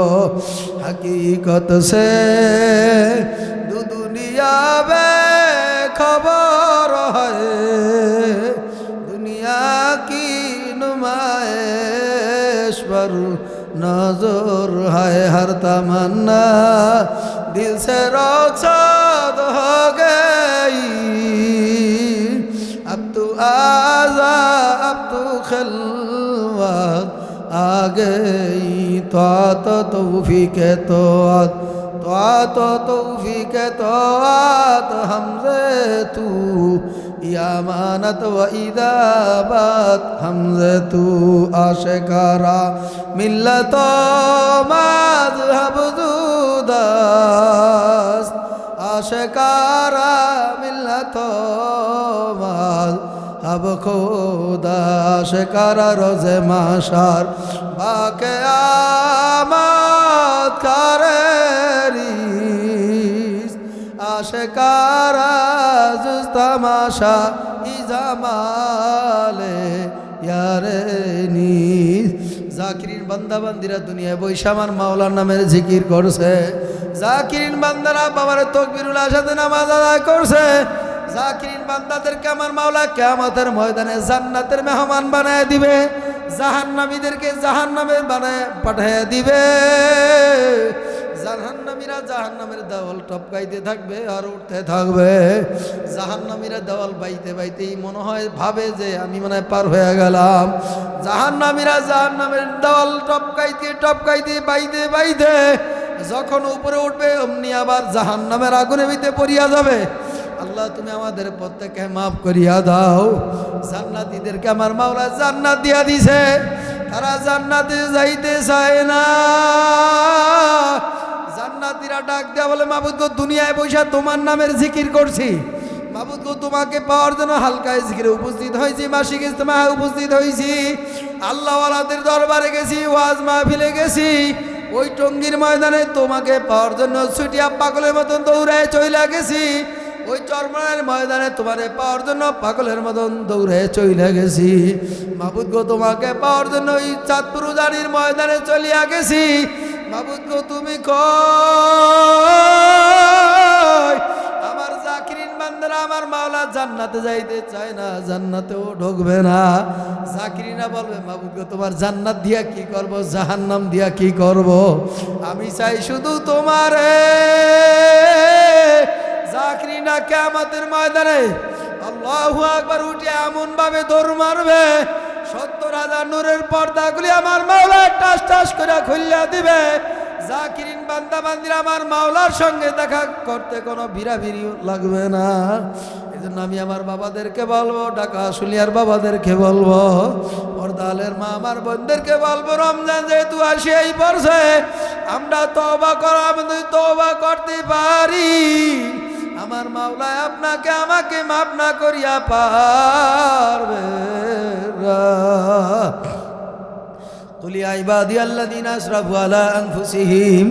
হাকিকত সে দু দুনিয়া বে খবর হয়, দুনিয়া কি নুমায়েশ पर नजर है हर तमन्ना दिल से रुखसत हो गई। अब तू आजा अब तू खिलवत आ गई। तो तौफीक तो तौफीक तो हमसे तू यामानत व इदाबत हमसे तू आशिकारा मिल्लत मज़हब जुदास्त आशिकारा मिल्लत मज़हब खुदा आशिकारा रोज़े माशार बाके आमद करेरी आशिकारा जुज तमाशा इजामाले यारे नीज। জাকিরিন বান্দা বান্দিরা দুনিয়ায় বৈশা আমার মাওলার নামের জিকির করছে। জাকিরিন বান্দারা বাবার তাকবীরুল সাথে নামাজ আদায় করছে। জাকিরিন বান্দাদেরকে আমার মাওলা কিয়ামতের ময়দানে জান্নাতের মেহমান বানায় দিবে, জাহান্নামীদেরকে জাহান্নামের বানায় পাঠায় দিবে। জাহান্নামীরা জাহান্নামের দেওয়াল টপকাইতে থাকবে আর উঠতে থাকবে। জাহান্নামীরা দেওয়াল বাইতে বাইতেই মনে হয় ভাবে যে আমি মনে হয় পার হয়ে গেলাম। জাহান্নামীরা জাহান্নামের দেওয়াল টপকাইতে টপকাইতে বাইতে বাইতে যখন উপরে উঠবে অমনি আবার জাহান্নামের আগুনে ভিতরে পড়িয়া যাবে। আল্লাহ তুমি আমাদের প্রত্যেককে মাফ করিয়া দাও। জান্নাতীদেরকে আমার মাওলা জান্নাত দিয়া দিছে, তারা জান্নাতে যাইতে চায় না। জান্নাতীরা ডাক দেয়া বলে, মাবুদ গো দুনিয়ায় বৈশা তোমার নামের জিকির করছি, মাবুদ গো তোমাকে পাওয়ার জন্য হালকায় জিকিরে উপস্থিত হয়েছি, মাসিক ইজতেমায় উপস্থিত হয়েছি, আল্লাহওয়ালাদের দরবারে গেছি, ওয়াজ মাহফিলে গেছি, ওই টঙ্গীর ময়দানে তোমাকে পাওয়ার জন্য ছুটিয়া পাগলের মতন দৌড়ায় চইলা গেছি, ওই চরমনের ময়দানে তোমারে পাওয়ার জন্য পাগলের মতন দৌড়ে চইলা গেছি। মাবুদ গো তোমাকে পাওয়ার জন্য ওই চাঁদপুর উজানির ময়দানে চলিয়া গেছি। মাবুদ গো তুমি কই? আমার জাকিরিন বান্দারা আমার মাওলা জান্নাতে যাইতে চায় না, জান্নাতেও ঢুকবে না। জাকিরিনা বলবে, মাবুদ গো তোমার জান্নাত দিয়া কি করব, জাহান্নাম দিয়া কি করব? আমি চাই শুধু তোমারে। জাকিরিনা কিয়ামতের ময়দানে আল্লাহু আকবার উঠে এমন ভাবে দৌড় মারবে, ৭০,০০০ নূরের পর্দাগুলি আমার মাওলা টাস টাস করে খুলিয়া দিবে। জাকিরিন বান্দা বান্দিরা আমার মাওলার সঙ্গে দেখা করতে কোনো ভিড়াভিড়ি লাগবে না। এই জন্য আমি আমার বাবাদেরকে বলবো, ঢাকা আশুলিয়ার বাবাদেরকে বলবো, পর্দালের মা আমার বোনদেরকে বলবো, রমজান যেহেতু আসিয়াই পড়ছে, আমরা তওবা করা তওবা করতে পারি। আমার মাওলা আপনাকে আমাকে মাফ না করিয়া পারবে না। قل يا عبادي الذين اسرفوا على انفسهم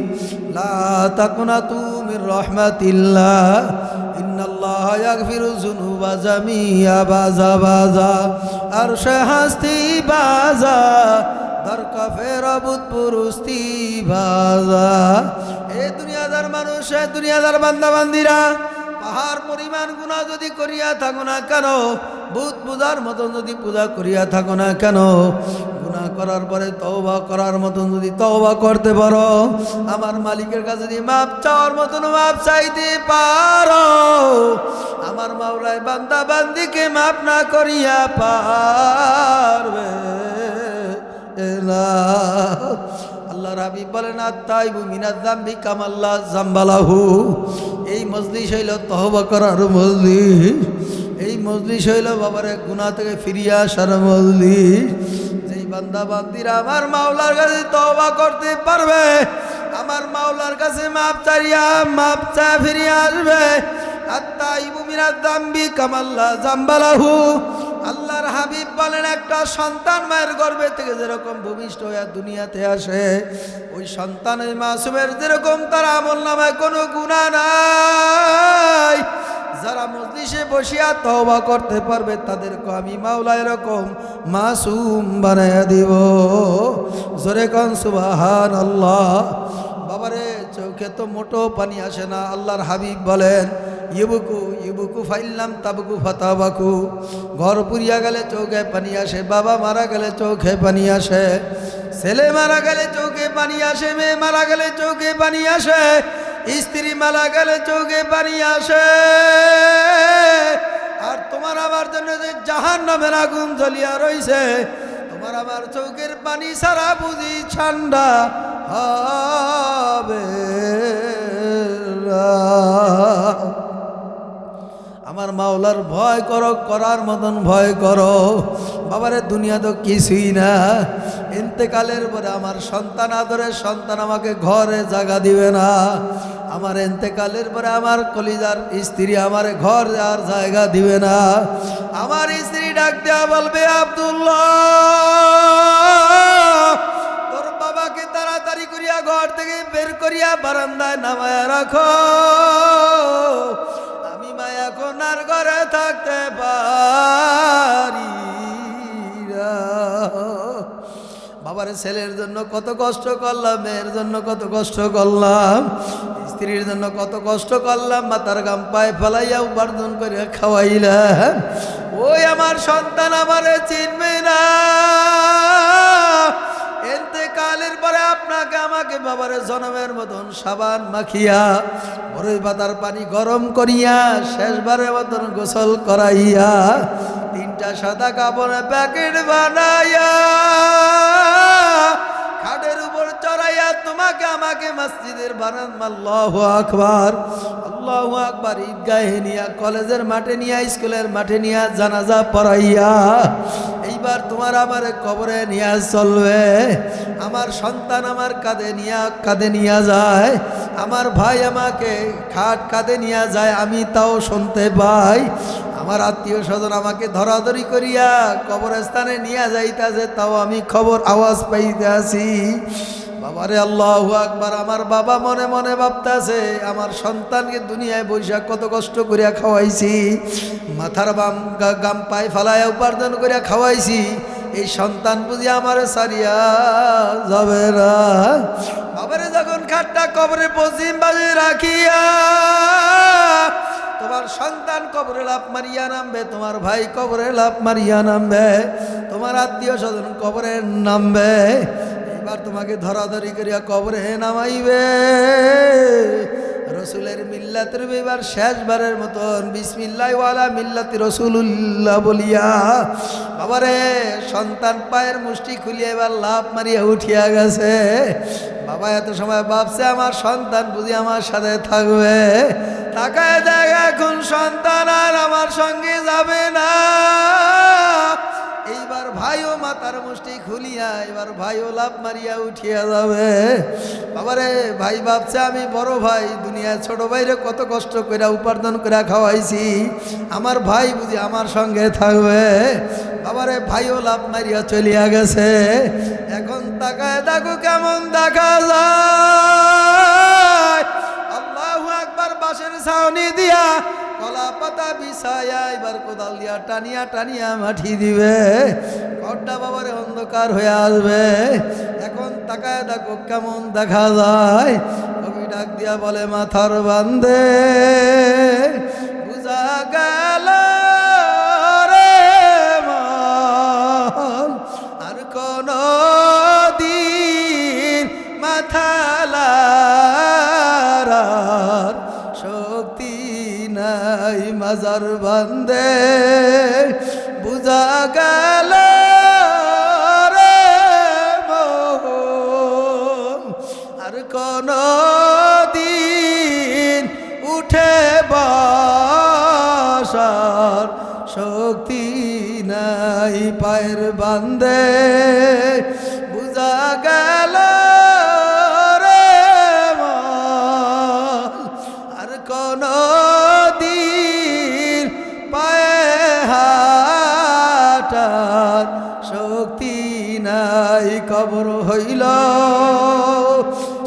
لا تقنطوا من رحمة الله ان الله يغفر الذنوب جميعا বাজা বাজা আরশে হাস্তি বাজা দরকা ফেরাবুত পুরুস্তি বাজা। এ দুনিয়াদার মানুষ, এ দুনিয়াদার বান্দা বান্দিরা, পাহাড় পরিমাণ গুনাহ যদি করিয়া থাকো না কেন, ভূত পূজার মতন যদি পূজা করিয়া থাকো না কেন, গুনাহ করার পরে তওবা করার মতন যদি তওবা করতে পারো, আমার মালিকের কাছে যদি মাপ চাওয়ার মতন মাপ চাইতে পারো, আমার মাওলায় বান্দা বান্দিকে মাপ না করিয়া পারবে না। আল্লাহর হাবিব বলেন, আত-তাইবু মিনাজ যামবি কামাল্লা যামবালাহু। এই মজলিস হইল তওবা করার মজলিস, এই মজলিস হইল বাবারে গুনাহ থেকে ফিরিয়ে আসার মজলিস। যেই বান্দা বান্দিরা আমার মাওলার কাছে তওবা করতে পারবে, আমার মাওলার কাছে মাপ চাইয়া মাপ চা ফিরিয়ে আসবে। আত-তাইবু মিনাজ যামবি কামাল্লা যামবালাহু। আল্লাহর হাবিব বলেন একটা সন্তান মায়ের গর্ভে থেকে যেরকম ভূমিষ্ঠ হয়ে দুনিয়াতে আসে, ওই সন্তানের মাসুমের যেরকম তার আমলনামায় কোনো গুনাহ নাই, যারা মজলিসে বসিয়া তওবা করতে পারবে তাদেরকে আমি মাওলা এরকম মাসুম বানায়া দিব। জোরে কোন সুবহানাল্লাহ। বাবারে চোখে তো মোটো পানি আসে না। আল্লাহর হাবিব বলেন ইবুকু ইবুকু ফাইল্লাম তাবুকু ফাতাবাকু। ঘর পুড়িয়া গেলে চোখে পানি আসে, বাবা মারা গেলে চোখে পানি আসে, ছেলে মারা গেলে চোখে পানি আসে, মেয়ে মারা গেলে চোখে পানি আসে, স্ত্রী মারা গেলে চোখে পানি আসে। আর তোমার আমার জন্য যে জাহান্নামের আগুন জ্বলিয়া রইছে, তোমার আমার চোখের পানি সারা বুঝি ঠান্ডা হবে না। আমার মাওলার ভয় করো, করার মতন ভয় করো। বাবারে দুনিয়া তো কিছুই না। ইন্তেকালের পরে আমার সন্তান আদরের সন্তান আমাকে ঘরে জায়গা দিবে না। আমার ইন্তেকালের পরে আমার কলিজার স্ত্রী আমার ঘর আর জায়গা দিবে না। আমার স্ত্রী ডাক দেয়া বলবে আব্দুল্লাহ, তোর বাবাকে তাড়াতাড়ি করিয়া ঘর থেকে বের করিয়া বারান্দায় নামায়া রাখো, আমি মা এখন আর ঘরে থাকতে পারি না। বাবার ছেলের জন্য কত কষ্ট করলাম, মেয়ের জন্য কত কষ্ট করলাম, স্ত্রীর জন্য কত কষ্ট করলাম, মাথার গাম পায়ে ফেলাইয়া উপার্জন করে খাওয়াইলাম। ওই আমার সন্তান আমারে চিনবে না। ইন্তেকালের পরে আপনাকে আমাকে বাবার জনমের মতন সাবান মাখিয়া বড়ই পাতার পানি গরম করিয়া শেষবারের মতন গোসল করাইয়া 3টা সাদা কাপড়ে প্যাকেট বানাইয়া খাটের উপর চড়াইয়া তোমাকে আমাকে মসজিদের বারান্দা, আল্লাহু আকবার আল্লাহু আকবার, ঈদগাহে নিয়া, কলেজের মাঠে নিয়া, স্কুলের মাঠে নিয়া জানাজা পড়াইয়া এইবার তোমার আমার কবরে নিয়া চলবে। আমার সন্তান আমার কাঁধে নিয়া যায়, আমার ভাই আমাকে খাট কাঁধে নিয়া যায়, আমি তাও শুনতে পাই। আমার আত্মীয় স্বজন আমাকে ধরাধরি করিয়া কবরস্থানে নিয়ে যাইতেছে, তাও আমি খবর আওয়াজ পাইতে আছি। বাবারে আল্লাহু আকবার। আমার বাবা মনে মনে ভাবতেছে আমার সন্তানকে দুনিয়ায় বৈশা কত কষ্ট করিয়া খাওয়াইছি, মাথার গাম পায়ে ফালাইয়া উপার্জন করিয়া খাওয়াইছি, এই সন্তান বুঝি আমার সারিয়া যাবে না। বাবারে যখন খাটটা কবরে পশ্চিম বাজে রাখিয়া তোমার সন্তান কবরে লাফ মারিয়া নামবে, তোমার ভাই কবরে লাফ মারিয়া নামবে, তোমার আত্মীয় স্বজন কবরে নামবে, এবার তোমাকে ধরাধরি করিয়া কবরে নামাইবে। রসুলের মিল্লাতের এবার শেষবারের মতন বিসমিল্লাহ ওয়ালা মিল্লাতি রসুল্লাহ বলিয়া বাবারে সন্তান পায়ের মুষ্টি খুলিয়া এবার লাফ মারিয়া উঠিয়া গেছে। বাবা এত সময় ভাবছে আমার সন্তান বুঝি আমার সাথে থাকবে, তাকায় দেখ এখন সন্তান আর আমার সঙ্গে যাবে না। এইবার ভাইও মাতার মুষ্টি খুলিয়া এবার ভাইও লাভ মারিয়া উঠিয়া যাবে। বাবারে ভাই ভাবছে আমি বড় ভাই, দুনিয়ায় ছোট ভাইরে কত কষ্ট করে উপার্জন করে খাওয়াইছি, আমার ভাই বুঝি আমার সঙ্গে থাকবে। বাবারে ভাইও লাভ মারিয়া চলিয়া গেছে। এখন তাকায় দেখো কেমন দেখা যায়। আল্লাহু আকবার। বাঁশের ছাউনি দিয়া কলা পাতা বিছায়া এবার কোদাল দিয়া টানিয়া টানিয়া মাটি দিবে, ঘরটা বাবারে অন্ধকার হয়ে আসবে। এখন তাকায় দেখো কেমন দেখা যায়। কবি ডাক দিয়া বলে মাথার বান্ধে বুঝা গেল রে মন, আর কোন দিন মাথা লারার শক্তি নাই, মাজার বান্ধে বুঝা গেল রে মন, আর কোন দিন উঠে বসার শক্তি নাই, পায়ের বান্ধে বুঝা গেল রে মন, আর কোন দিন পায়ে হাঁটা আর শক্তি নাই। কবর হইল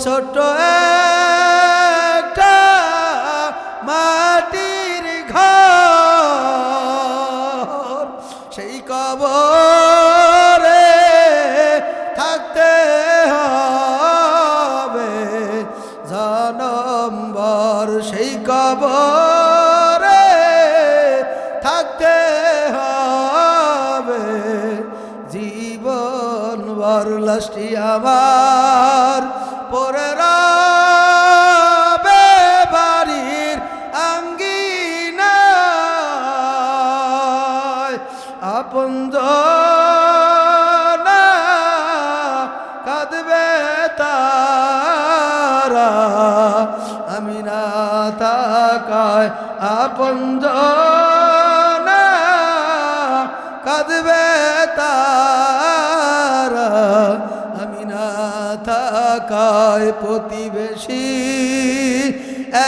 ছোট্ট একটা মাটির ঘর, সেই কবরে থাকতে হবে জনমভর, সেই কবরে থাকতে হবে জীবনভর। লাশটি আমার পরে রবে বাড়ির আঙ্গিনায়, আপনজনা কাঁদবে তারা, আমি না থাকায় আপনজনা কাঁদবে তারা, আমি না থাকায় প্রতিবেশী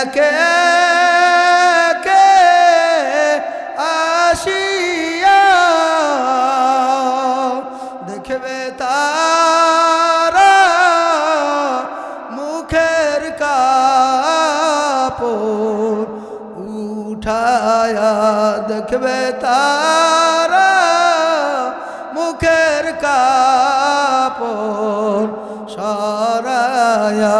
একে একে আসিয়া দেখবে তারা মুখের কাপড় উঠায়া, দেখবে তারা মুখের কাপড় সরায়া।